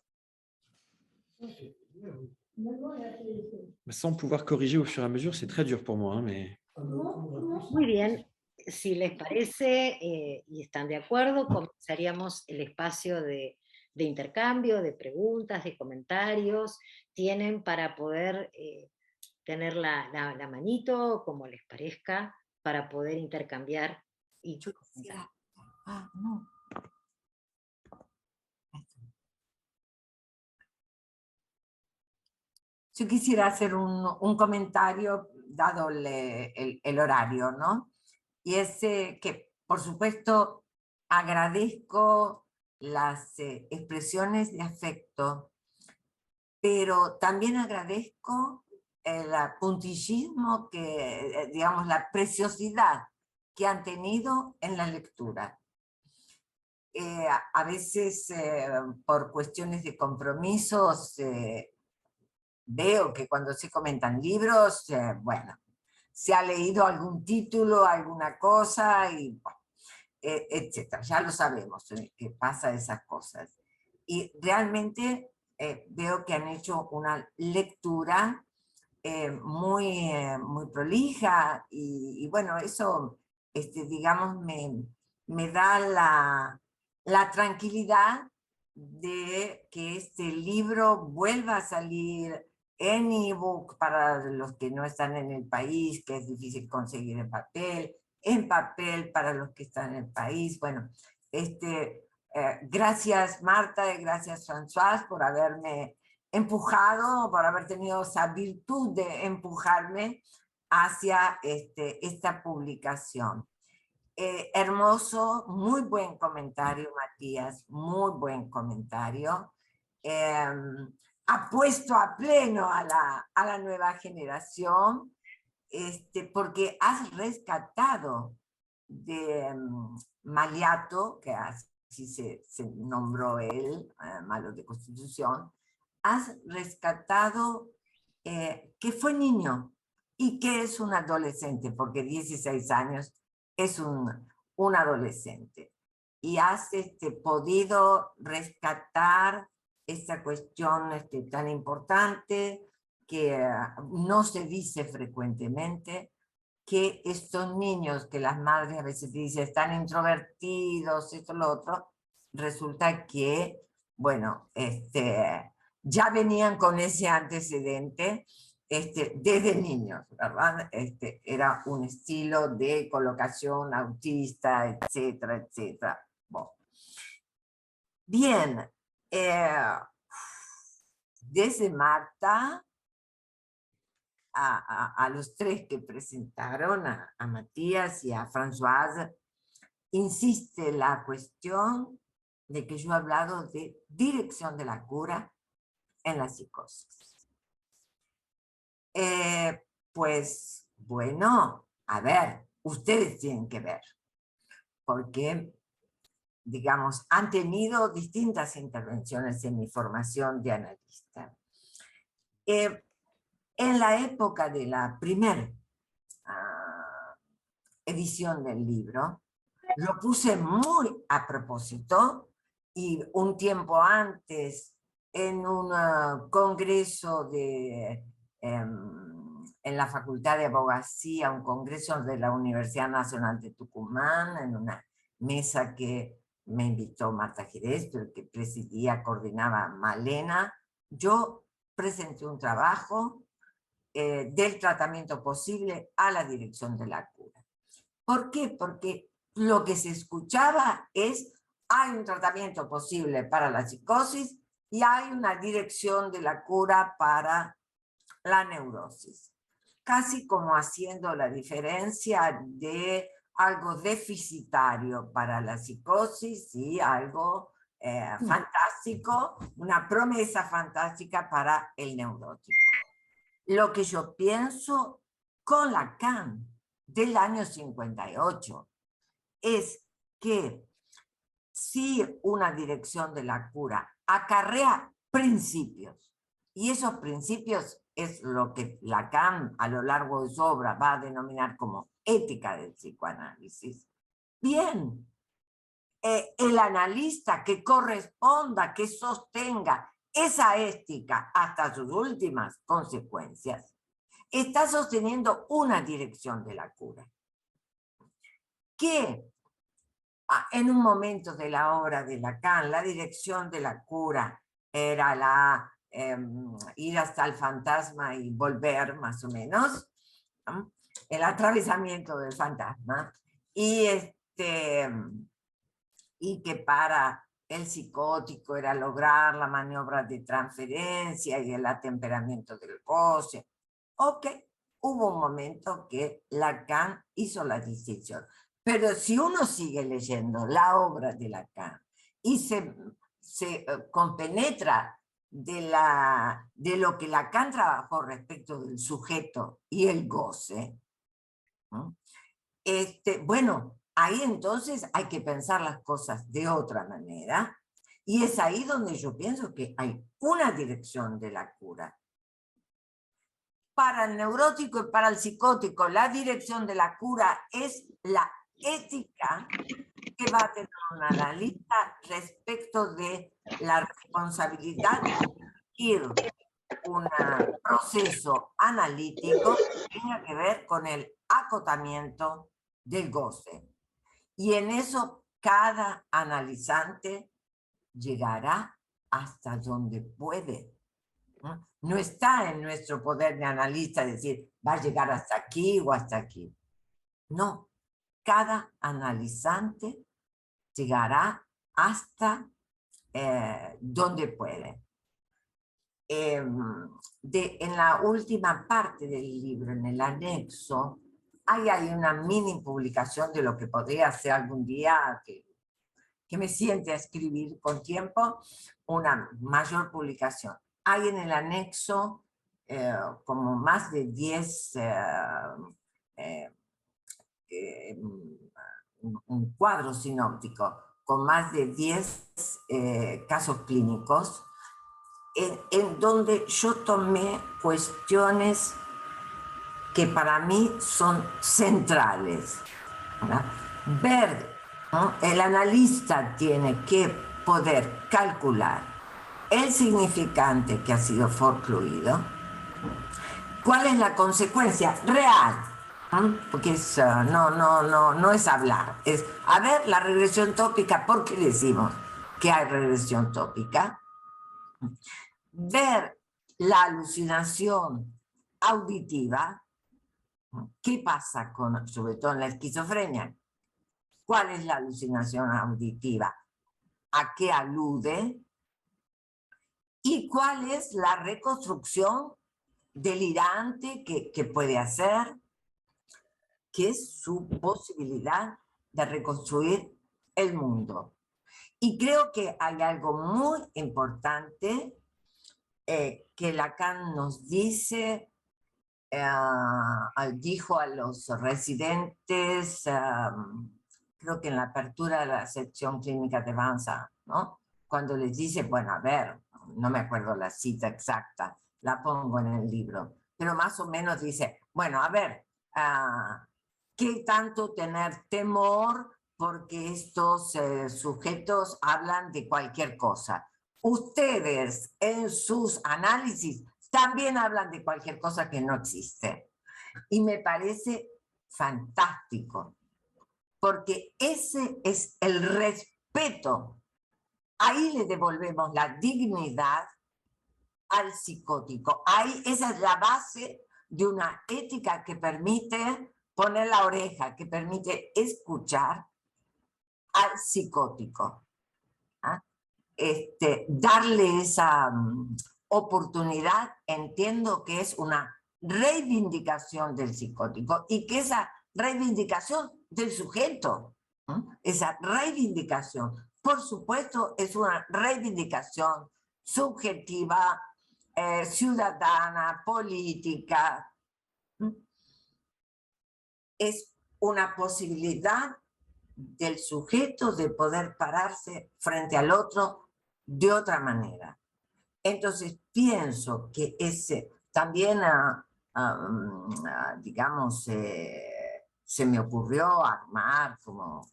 Sans pouvoir corriger au fur et à mesure, c'est très dur pour moi. Hein, mais... Muy bien, si les parece y están de acuerdo, comenzaríamos el espacio de intercambio, de preguntas, de comentarios. Tienen para poder tener la manito, como les parezca, para poder intercambiar. Y yo quisiera... no. Yo quisiera hacer un comentario, dado el horario, ¿no? Y es que, por supuesto, agradezco las expresiones de afecto, pero también agradezco el puntillismo, digamos, la preciosidad que han tenido en la lectura. A veces, por cuestiones de compromisos, veo que cuando se comentan libros, bueno, se ha leído algún título, alguna cosa, y bueno, etcétera. Ya lo sabemos, que pasa esas cosas. Y realmente veo que han hecho una lectura muy prolija, y bueno, eso, digamos, me da la tranquilidad de que este libro vuelva a salir en ebook para los que no están en el país, que es difícil conseguir en papel para los que están en el país. Bueno, gracias Marta y gracias Françoise por haberme empujado, por haber tenido esa virtud de empujarme hacia esta publicación. Hermoso, muy buen comentario, Matías, muy buen comentario. Apuesto a pleno a la nueva generación, porque has rescatado de Maliato, que así se nombró él, malo de Constitución, has rescatado que fue niño y que es un adolescente, porque 16 años es un adolescente. Y has podido rescatar esta cuestión tan importante que no se dice frecuentemente, que estos niños que las madres a veces dicen están introvertidos, esto, lo otro, resulta que, bueno, ya venían con ese antecedente desde niños, ¿verdad? Era un estilo de colocación autista, etcétera, etcétera. Bueno. Bien, desde Marta a los tres que presentaron, a Matías y a Françoise, insiste la cuestión de que yo he hablado de dirección de la cura en la psicosis. Pues bueno, a ver, ustedes tienen que ver, porque digamos, han tenido distintas intervenciones en mi formación de analista. En la época de la primera edición del libro, lo puse muy a propósito y un tiempo antes en un congreso en la Facultad de Abogacía, un congreso de la Universidad Nacional de Tucumán, en una mesa que me invitó Marta Jerez, pero que presidía, coordinaba Malena. Yo presenté un trabajo del tratamiento posible a la dirección de la cura. ¿Por qué? Porque lo que se escuchaba es: hay un tratamiento posible para la psicosis y hay una dirección de la cura para la neurosis. Casi como haciendo la diferencia de algo deficitario para la psicosis y algo fantástico, una promesa fantástica para el neurótico. Lo que yo pienso con Lacan del año 58 es que si una dirección de la cura acarrea principios, y esos principios es lo que Lacan a lo largo de su obra va a denominar como ética del psicoanálisis, bien, el analista que corresponda, que sostenga esa ética hasta sus últimas consecuencias, está sosteniendo una dirección de la cura. Que en un momento de la obra de Lacan, la dirección de la cura era ir hasta el fantasma y volver, más o menos, ¿no? El atravesamiento del fantasma, y que para el psicótico era lograr la maniobra de transferencia y el atemperamiento del goce. Ok, hubo un momento que Lacan hizo la distinción. Pero si uno sigue leyendo la obra de Lacan y se compenetra de lo que Lacan trabajó respecto del sujeto y el goce, ¿no? Bueno, ahí entonces hay que pensar las cosas de otra manera, y es ahí donde yo pienso que hay una dirección de la cura. Para el neurótico y para el psicótico, la dirección de la cura es la ética que va a tener un analista respecto de la responsabilidad de ir un proceso analítico que tenga que ver con el acotamiento del goce. Y en eso cada analizante llegará hasta donde puede. No está en nuestro poder de analista decir, va a llegar hasta aquí o hasta aquí. No, cada analizante llegará hasta donde puede. En la última parte del libro, en el anexo, hay una mini publicación de lo que podría ser algún día que me siente a escribir con tiempo, una mayor publicación. Hay en el anexo como más de 10 un cuadro sinóptico con más de 10 casos clínicos en donde yo tomé cuestiones que para mí son centrales, ¿no? Ver, ¿no? El analista tiene que poder calcular el significante que ha sido forcluido, cuál es la consecuencia real, ¿no? Porque no es hablar, es a ver la regresión tópica. ¿Por qué decimos que hay regresión tópica? Ver la alucinación auditiva. ¿Qué pasa sobre todo en la esquizofrenia? ¿Cuál es la alucinación auditiva? ¿A qué alude? ¿Y cuál es la reconstrucción delirante que puede hacer? ¿Qué es su posibilidad de reconstruir el mundo? Y creo que hay algo muy importante que Lacan nos dice. Dijo a los residentes creo que en la apertura de la sección clínica de Banza, ¿no? Cuando les dice, bueno, a ver, no me acuerdo la cita exacta, la pongo en el libro, pero más o menos dice, bueno, a ver, ¿qué tanto tener temor porque estos sujetos hablan de cualquier cosa? Ustedes en sus análisis también hablan de cualquier cosa que no existe. Y me parece fantástico, porque ese es el respeto. Ahí le devolvemos la dignidad al psicótico. Ahí, esa es la base de una ética que permite poner la oreja, que permite escuchar al psicótico. ¿Ah? Darle esa oportunidad, entiendo que es una reivindicación del psicótico y que esa reivindicación del sujeto, esa reivindicación, por supuesto, es una reivindicación subjetiva, ciudadana, política. Es una posibilidad del sujeto de poder pararse frente al otro de otra manera. Entonces pienso que ese también, digamos, se me ocurrió armar como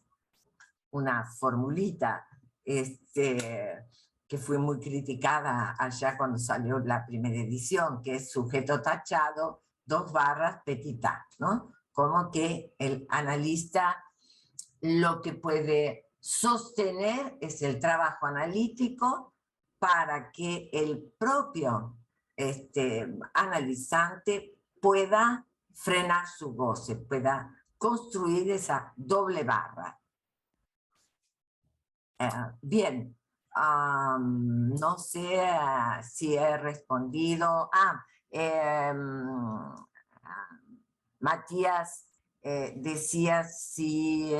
una formulita que fue muy criticada allá cuando salió la primera edición, que es sujeto tachado, /petita, ¿no? Como que el analista lo que puede sostener es el trabajo analítico para que el propio analizante pueda frenar su goce, pueda construir esa doble barra. Bien, no sé si he respondido. Matías decía si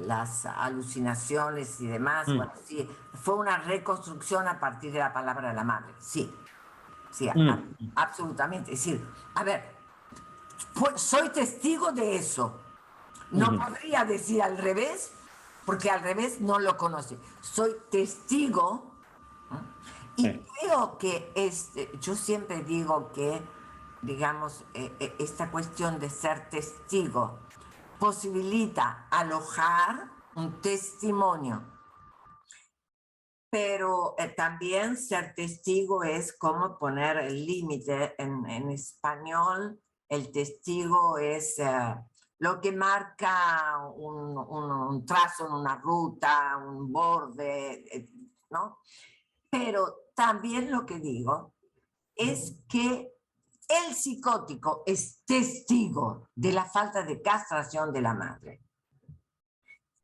las alucinaciones y demás, bueno, sí, fue una reconstrucción a partir de la palabra de la madre, sí, sí, absolutamente. Es decir, a ver, soy testigo de eso. No podría decir al revés, porque al revés no lo conoce. Soy testigo, y creo que yo siempre digo que, digamos, esta cuestión de ser testigo posibilita alojar un testimonio, pero también ser testigo es como poner el límite. En español, el testigo es lo que marca un trazo en una ruta, un borde, ¿no? Pero también lo que digo es que el psicótico es testigo de la falta de castración de la madre.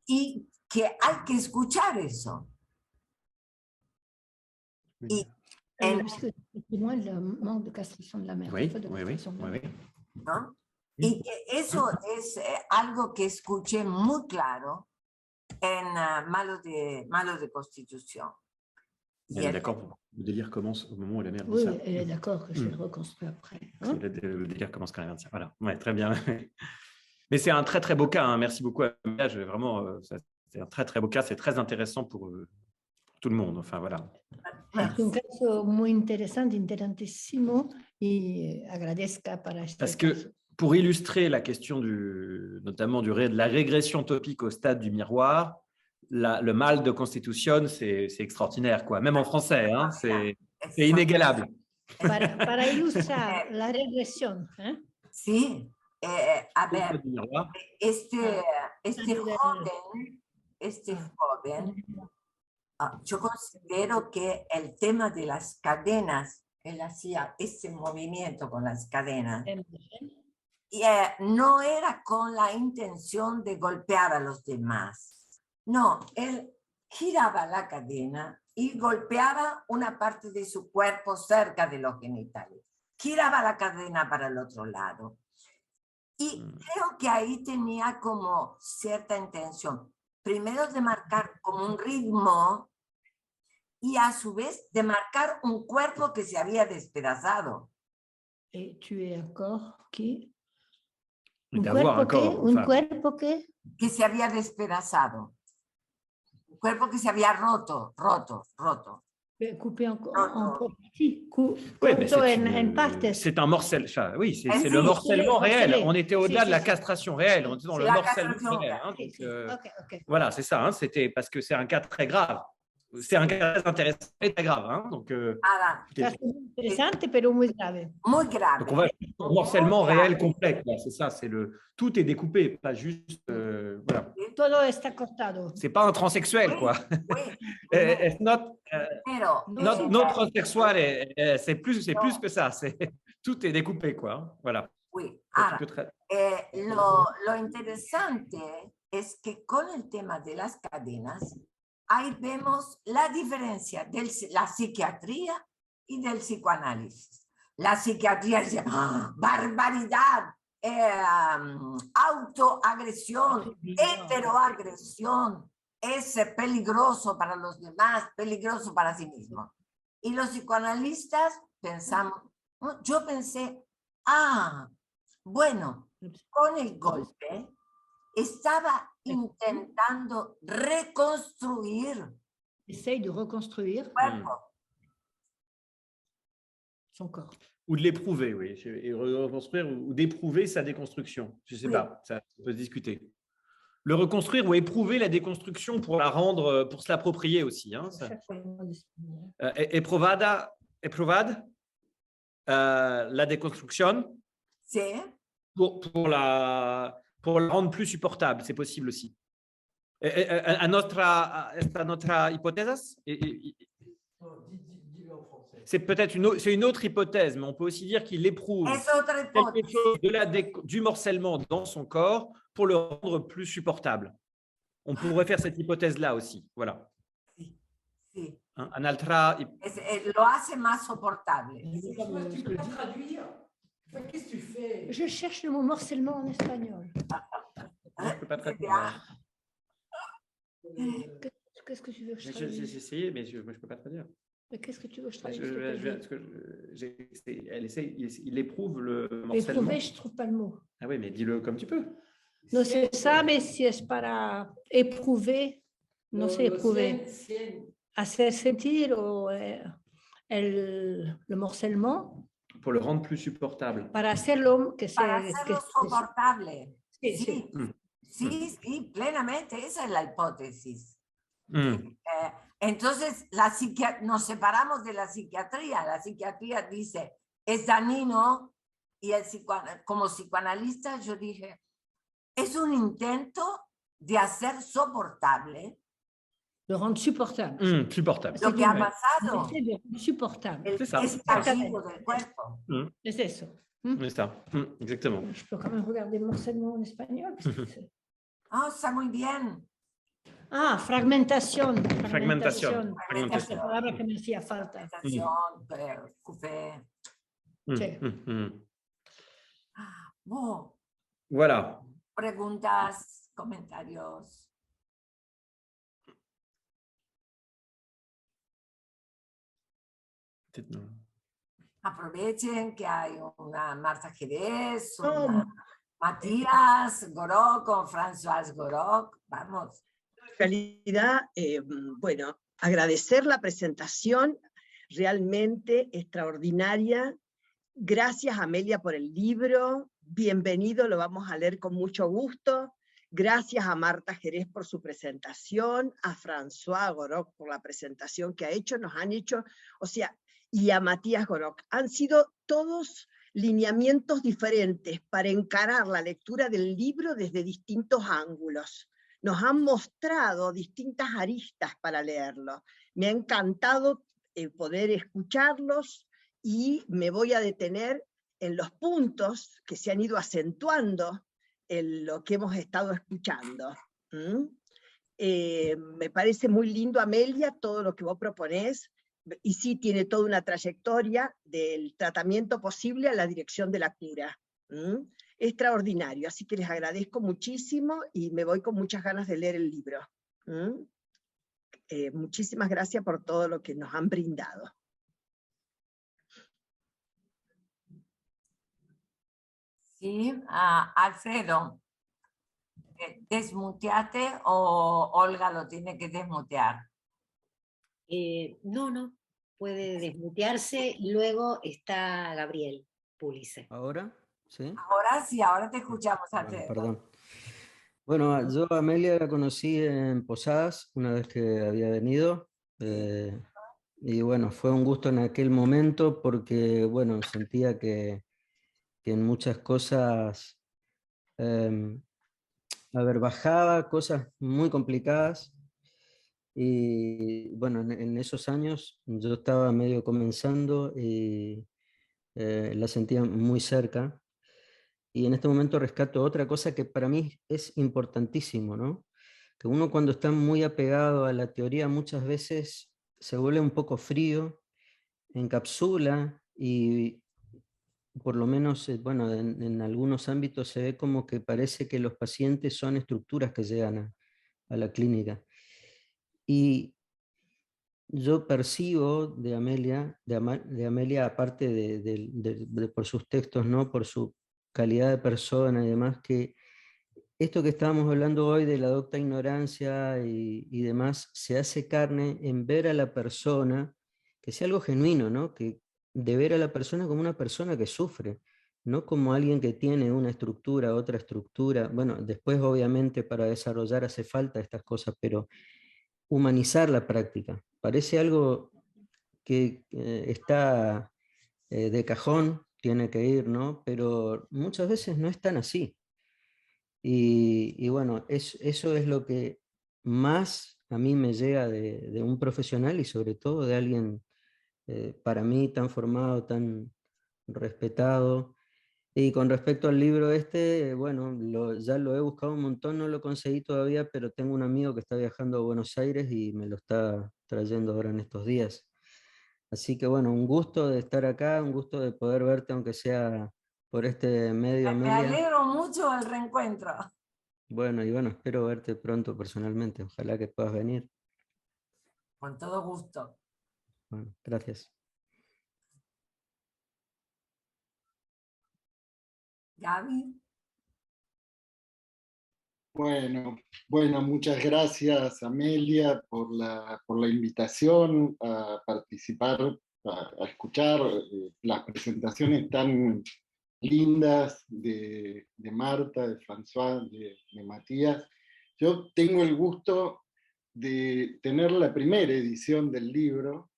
Y que hay que escuchar eso. Y le manque de castración de la madre. ¿No? Y que eso es algo que escuché muy claro en Malos de Constitución. Elle est d'accord, le délire commence au moment où la mère dit oui, ça. Elle est d'accord que c'est reconstruit après. Hein? Le délire commence quand elle vient de dire. Voilà, ouais, très bien. Mais c'est un très très beau cas, hein. Merci beaucoup Amelia, vraiment, c'est un très très beau cas, c'est très intéressant pour tout le monde, enfin voilà. Es un caso muy interesante, interesantísimo, y agradezca para este Parce que pour illustrer la question notamment de la régression topique au stade du miroir, le mal de Constitution, c'est extraordinaire, quoi. Même en français, hein, c'est inégalable. Para ilustrar la regresión. Sí, a ver, este joven, yo considero que el tema de las cadenas, él hacía ese movimiento con las cadenas, y no era con la intención de golpear a los demás. No, él giraba la cadena y golpeaba una parte de su cuerpo cerca de los genitales. Giraba la cadena para el otro lado. Y creo que ahí tenía como cierta intención. Primero de marcar como un ritmo y a su vez de marcar un cuerpo que se había despedazado. Et tu es un corps qui ¿Un d'avoir un cuerpo qué? corps. ¿Un Enfin, cuerpo qué? que se había despedazado. Un cuerpo que se había roto. Coupé en Roto. parties. oui, mais Roto en partes. c'est un morcellement. Enfin, oui, c'est Eh le sì, morcellement morcelé, réel. morcelé. On était au-delà Si, de la si. castration réelle. On était dans Si, le la morcellement castration réel. réelle. Hein, Sí, donc, sí. Ok. voilà, c'est ça. Hein, c'était parce que c'est un cas très grave. C'est un cas très intéressant et très grave. Hein, donc, Ahora, Caso muy interesante, pero muy grave. muy grave. donc, on va faire un morcellement Muy réel grave. complet. Là, c'est ça. C'est le tout est découpé, pas juste. Voilà. Todo está cortado. C'est pas un transsexuel, quoi. Oui, It's not. pero Notre transsexuel, c'est plus que ça. Tout est découpé, quoi. Hein, voilà. oui. Ça, Ahora, tu peux tra- lo interesante es que con el tema de las cadenas, ahí vemos la diferencia de la psiquiatría y del psicoanálisis. La psiquiatría dice, ¡ah, barbaridad! Autoagresión, heteroagresión, es peligroso para los demás, peligroso para sí mismo. Y los psicoanalistas pensamos, ¿no? Yo pensé, bueno, con el golpe estaba intentando reconstruir Essaye de reconstruire el cuerpo. son corps. Ou de l'éprouver, oui. Et reconstruire ou d'éprouver sa déconstruction. Je ne sais Oui. pas, ça peut se discuter. Le reconstruire ou éprouver la déconstruction pour la rendre, pour se l'approprier aussi. Hein, ça. Eprovada, la déconstruction Sí, pour la rendre plus supportable, c'est possible aussi. À notre hypothèse, c'est peut-être une autre hypothèse, mais on peut aussi dire qu'il éprouve es otra quelque hipótesis. chose du morcellement dans son corps pour le rendre plus supportable. On pourrait faire cette hypothèse-là aussi. Voilà. Sí, sí. Hein, un altra. Lo hace más soportable. Tu peux traduire. Enfin, qu'est-ce que tu fais? Je cherche le mot morcellement en espagnol. Je ne peux pas traduire. Qu'est-ce que tu veux que je J'ai traduise? essayé, mais je ne peux pas traduire. Mais qu'est-ce que tu veux que je Parce traduise? que elle essaye, il éprouve le morcellement. Éprouver, je ne trouve pas le mot. Ah oui, mais dis-le comme tu peux. No se sabe si es para éprouver, no sé, éprouver, hacer sentir o le morcellement, Pour le rendre plus supportable. para hacerlo que Para hacerlo soportable. Sí, Sí, sí. sí, plenamente. Esa es la hipótesis. Mm. Entonces, nos separamos de la psiquiatría. La psiquiatría dice, es dañino, y como psicoanalista yo dije, es un intento de hacer soportable le rendre supportable. Supportable. lo que ha pasado, Essayer de rendre supportable. el C'est ça. estallido del cuerpo. Es eso. C'est ça. Exactement. Je peux quand même regarder morcellement en espagnol. Está muy bien. Fragmentación. Fragmentación. Es la palabra que me hacía falta. Coupé. Sí. Bueno, Voilà. preguntas, comentarios. Peut-être non. Aprovechen que hay una Marta Jerez, una Matías Gorok con François Gorok. Vamos. En realidad, bueno, agradecer la presentación realmente extraordinaria. Gracias, Amelia, por el libro. Bienvenido, lo vamos a leer con mucho gusto. Gracias a Marta Jerez por su presentación, a François Gorok por la presentación que ha hecho, nos han hecho, o sea, y a Matías Gorok. Han sido todos lineamientos diferentes para encarar la lectura del libro desde distintos ángulos. Nos han mostrado distintas aristas para leerlo. Me ha encantado poder escucharlos y me voy a detener en los puntos que se han ido acentuando en lo que hemos estado escuchando. Me parece muy lindo, Amelia, todo lo que vos proponés, y sí tiene toda una trayectoria del tratamiento posible a la dirección de la cura. Extraordinario, así que les agradezco muchísimo y me voy con muchas ganas de leer el libro. Muchísimas gracias por todo lo que nos han brindado. Sí, Alfredo, ¿desmuteate o Olga lo tiene que desmutear? No, puede desmutearse. Luego está Gabriel Pulice. ¿Ahora? ¿Sí? Ahora sí, ahora te escuchamos, Bueno, Alfredo. perdón. Bueno, yo a Amelia la conocí en Posadas una vez que había venido. Y bueno, fue un gusto en aquel momento porque, bueno, sentía que en muchas cosas, bajaba cosas muy complicadas. Y bueno, en esos años yo estaba medio comenzando y la sentía muy cerca. Y en este momento rescato otra cosa que para mí es importantísimo, ¿no? Que uno cuando está muy apegado a la teoría muchas veces se vuelve un poco frío, encapsula y por lo menos, bueno, en algunos ámbitos se ve como que parece que los pacientes son estructuras que llegan a la clínica. Y yo percibo de Amelia, de Amelia aparte por sus textos, ¿no? Por su calidad de persona y demás, que esto que estábamos hablando hoy de la docta ignorancia y demás, se hace carne en ver a la persona, que sea algo genuino, ¿no? Que de ver a la persona como una persona que sufre, no como alguien que tiene una estructura, otra estructura. Bueno, después obviamente para desarrollar hace falta estas cosas, pero humanizar la práctica. Parece algo que está de cajón, tiene que ir, ¿no? Pero muchas veces no es tan así. Y bueno, eso es lo que más a mí me llega de un profesional y sobre todo de alguien para mí tan formado, tan respetado. Y con respecto al libro este, bueno, ya lo he buscado un montón, no lo conseguí todavía, pero tengo un amigo que está viajando a Buenos Aires y me lo está trayendo ahora en estos días. Así que bueno, un gusto de estar acá, un gusto de poder verte, aunque sea por este medio, Me Amelia. alegro mucho del reencuentro. Bueno, y bueno, espero verte pronto personalmente. Ojalá que puedas venir. Con todo gusto. Bueno, gracias. Gaby. Bueno, muchas gracias Amelia por la invitación a participar, a escuchar las presentaciones tan lindas de Marta, de François, de Matías. Yo tengo el gusto de tener la primera edición del libro,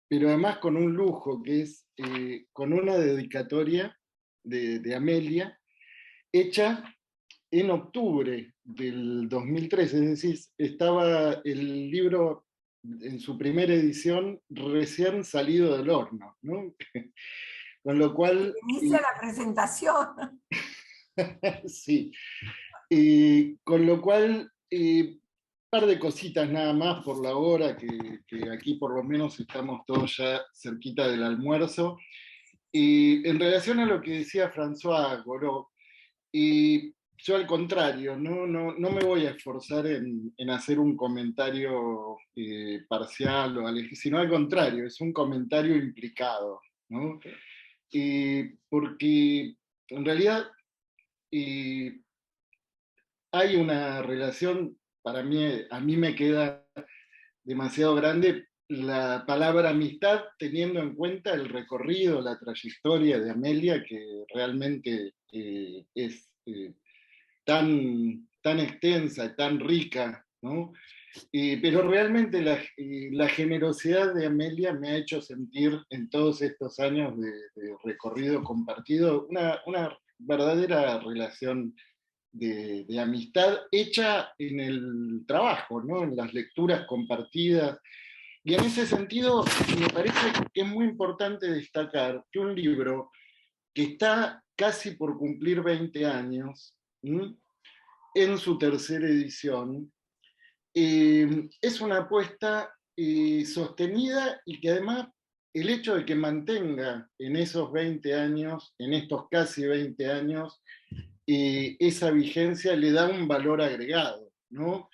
pero además con un lujo, que es con una dedicatoria de Amelia, hecha en octubre del 2013, es decir, estaba el libro en su primera edición recién salido del horno, ¿no? Con lo cual... Inicia la presentación. Sí. Con lo cual, par de cositas nada más por la hora, que aquí por lo menos estamos todos ya cerquita del almuerzo. En relación a lo que decía François Goró, yo al contrario, no me voy a esforzar en hacer un comentario parcial, sino al contrario, es un comentario implicado, ¿no? Porque en realidad hay una relación, para mí, a mí me queda demasiado grande la palabra amistad, teniendo en cuenta el recorrido, la trayectoria de Amelia, que realmente es tan extensa, tan rica, ¿no? Pero realmente la generosidad de Amelia me ha hecho sentir en todos estos años de recorrido compartido una verdadera relación de amistad hecha en el trabajo, ¿no? En las lecturas compartidas. Y en ese sentido, me parece que es muy importante destacar que un libro que está casi por cumplir 20 años, en su tercera edición, es una apuesta sostenida y que además el hecho de que mantenga en esos 20 años, en estos casi 20 años, esa vigencia le da un valor agregado, ¿no?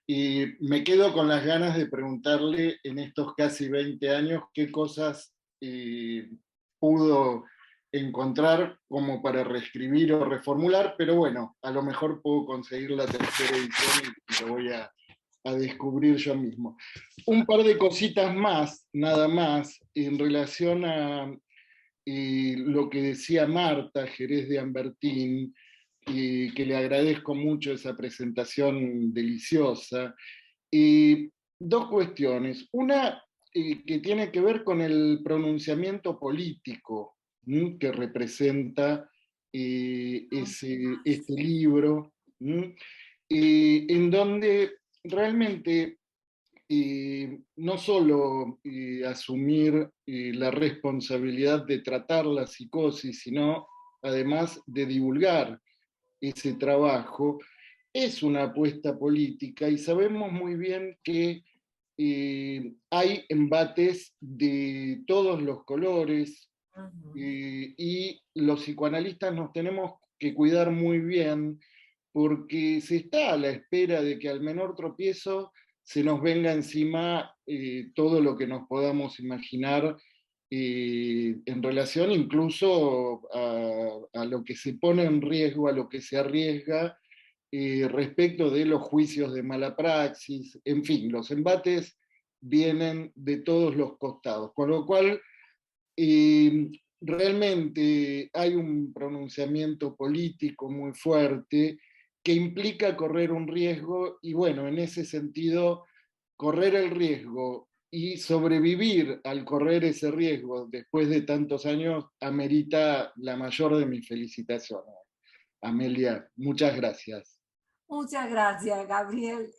Y me quedo con las ganas de preguntarle en estos casi 20 años qué cosas pudo encontrar como para reescribir o reformular, pero bueno, a lo mejor puedo conseguir la tercera edición y lo voy a descubrir yo mismo. Un par de cositas más, nada más, en relación a lo que decía Marta Jerez de Ambertín, y que le agradezco mucho esa presentación deliciosa. Dos cuestiones. Una que tiene que ver con el pronunciamiento político que representa este libro, en donde realmente no solo asumir la responsabilidad de tratar la psicosis, sino además de divulgar ese trabajo, es una apuesta política y sabemos muy bien que hay embates de todos los colores y los psicoanalistas nos tenemos que cuidar muy bien porque se está a la espera de que al menor tropiezo se nos venga encima todo lo que nos podamos imaginar en relación incluso a lo que se pone en riesgo, a lo que se arriesga respecto de los juicios de mala praxis, en fin, los embates vienen de todos los costados, con lo cual realmente hay un pronunciamiento político muy fuerte que implica correr un riesgo y bueno, en ese sentido, correr el riesgo y sobrevivir al correr ese riesgo después de tantos años amerita la mayor de mis felicitaciones. Amelia, muchas gracias. Muchas gracias, Gabriel.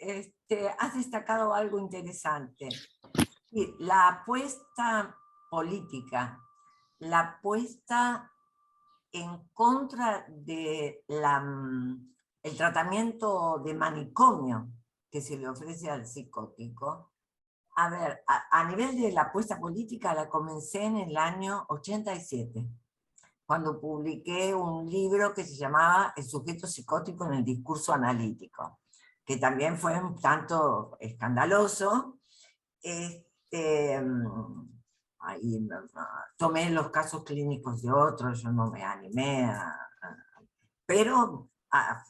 Has destacado algo interesante. Sí, la apuesta política, la apuesta en contra de el tratamiento de manicomio que se le ofrece al psicótico. A ver, a nivel de la apuesta política la comencé en el año 87, cuando publiqué un libro que se llamaba El sujeto psicótico en el discurso analítico, que también fue un tanto escandaloso. Ahí tomé los casos clínicos de otros, yo no me animé pero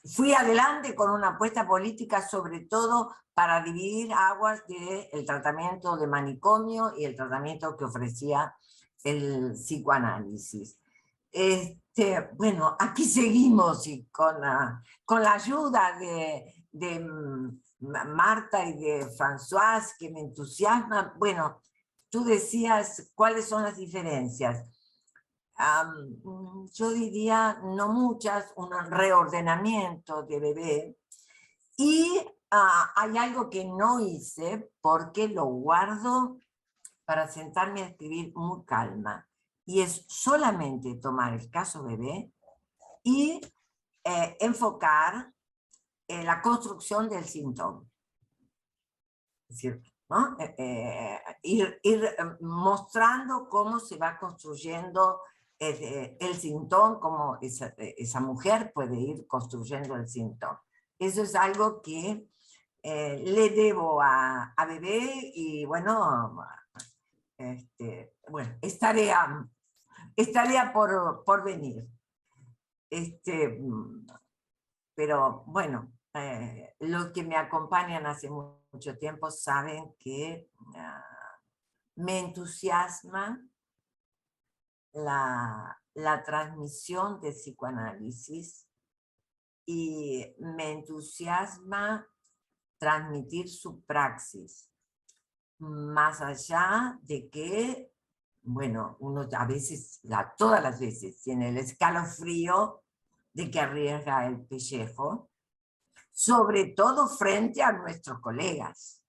fui adelante con una apuesta política, sobre todo para dividir aguas del tratamiento de manicomio y el tratamiento que ofrecía el psicoanálisis. Bueno, aquí seguimos y con la ayuda de Marta y de Françoise, que me entusiasma. Bueno, tú decías cuáles son las diferencias. Yo diría no muchas, un reordenamiento de bebé, y hay algo que no hice porque lo guardo para sentarme a escribir muy calma, y es solamente tomar el caso bebé y enfocar la construcción del síntoma. Es decir, ¿no? Ir mostrando cómo se va construyendo el síntoma, cómo esa mujer puede ir construyendo el síntoma. Eso es algo que le debo a Bebé, y bueno, bueno, es tarea por venir. Pero bueno, los que me acompañan hace mucho tiempo saben que me entusiasma la transmisión del psicoanálisis y me entusiasma transmitir su praxis, más allá de que, bueno, uno a veces, todas las veces, tiene el escalofrío de que arriesga el pellejo, sobre todo frente a nuestros colegas,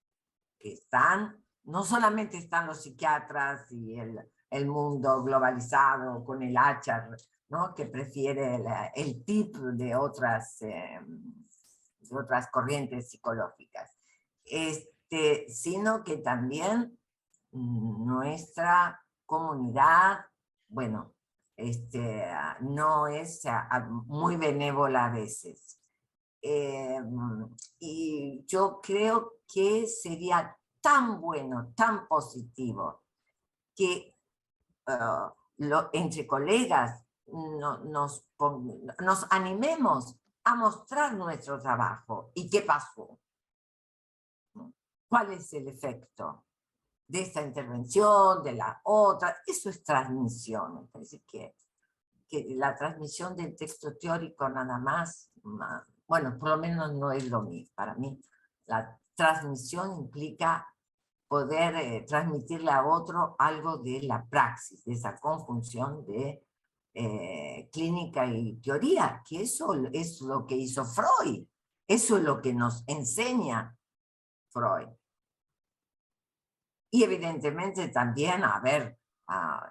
que están, no solamente están los psiquiatras y el mundo globalizado con el HR, ¿no? Que prefiere el tip de otras corrientes psicológicas, sino que también nuestra comunidad, bueno, no es muy benévola a veces. Y yo creo que sería tan bueno, tan positivo, que entre colegas nos animemos a mostrar nuestro trabajo. ¿Y qué pasó? ¿Cuál es el efecto de esta intervención, de la otra? Eso es transmisión. Me parece que la transmisión del texto teórico nada más, bueno, por lo menos no es lo mismo. Para mí, la transmisión implica poder transmitirle a otro algo de la praxis, de esa conjunción de clínica y teoría, que eso es lo que hizo Freud, eso es lo que nos enseña Freud. Y evidentemente también, a ver,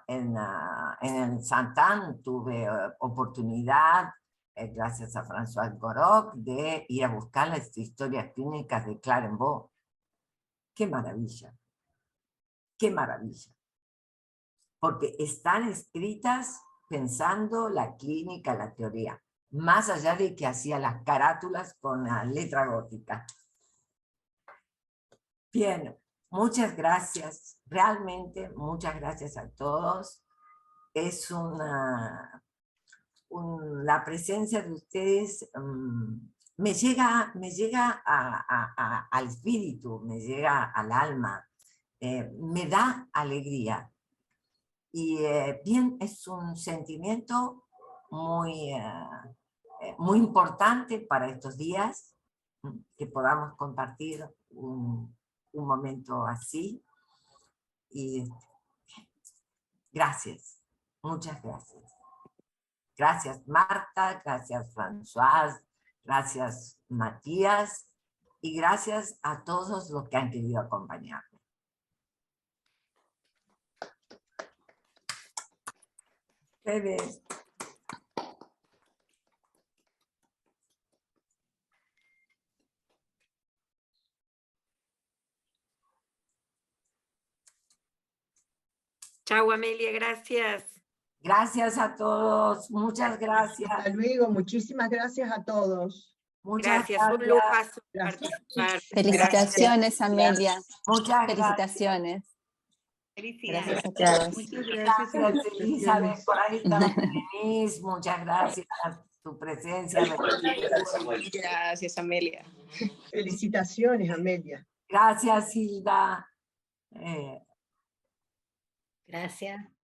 en el Saint-Anne tuve oportunidad, gracias a François Goroc, de ir a buscar las historias clínicas de Clarenvaux. ¡Qué maravilla! ¡Qué maravilla! Porque están escritas pensando la clínica, la teoría, más allá de que hacía las carátulas con la letra gótica. Bien, muchas gracias, realmente muchas gracias a todos. Es la presencia de ustedes me llega al espíritu, me llega al alma, me da alegría. Y bien, es un sentimiento muy importante para estos días, que podamos compartir un momento así. Y gracias, muchas gracias. Gracias Marta, gracias Françoise, gracias Matías, y gracias a todos los que han querido acompañarme. Ustedes. Chao, Amelia, gracias. Gracias a todos, muchas gracias. Hasta luego, muchísimas gracias a todos. Muchas Gracias, un lujazo Gracias. participar. Felicitaciones, Amelia. Muchas Felicitaciones. Felicidades. Gracias a todos. Muchas gracias. gracias, Elizabeth, por ahí también venís. Muchas gracias a tu presencia. Gracias, Amelia. Felicitaciones, Amelia. Gracias, Hilda. Gracias.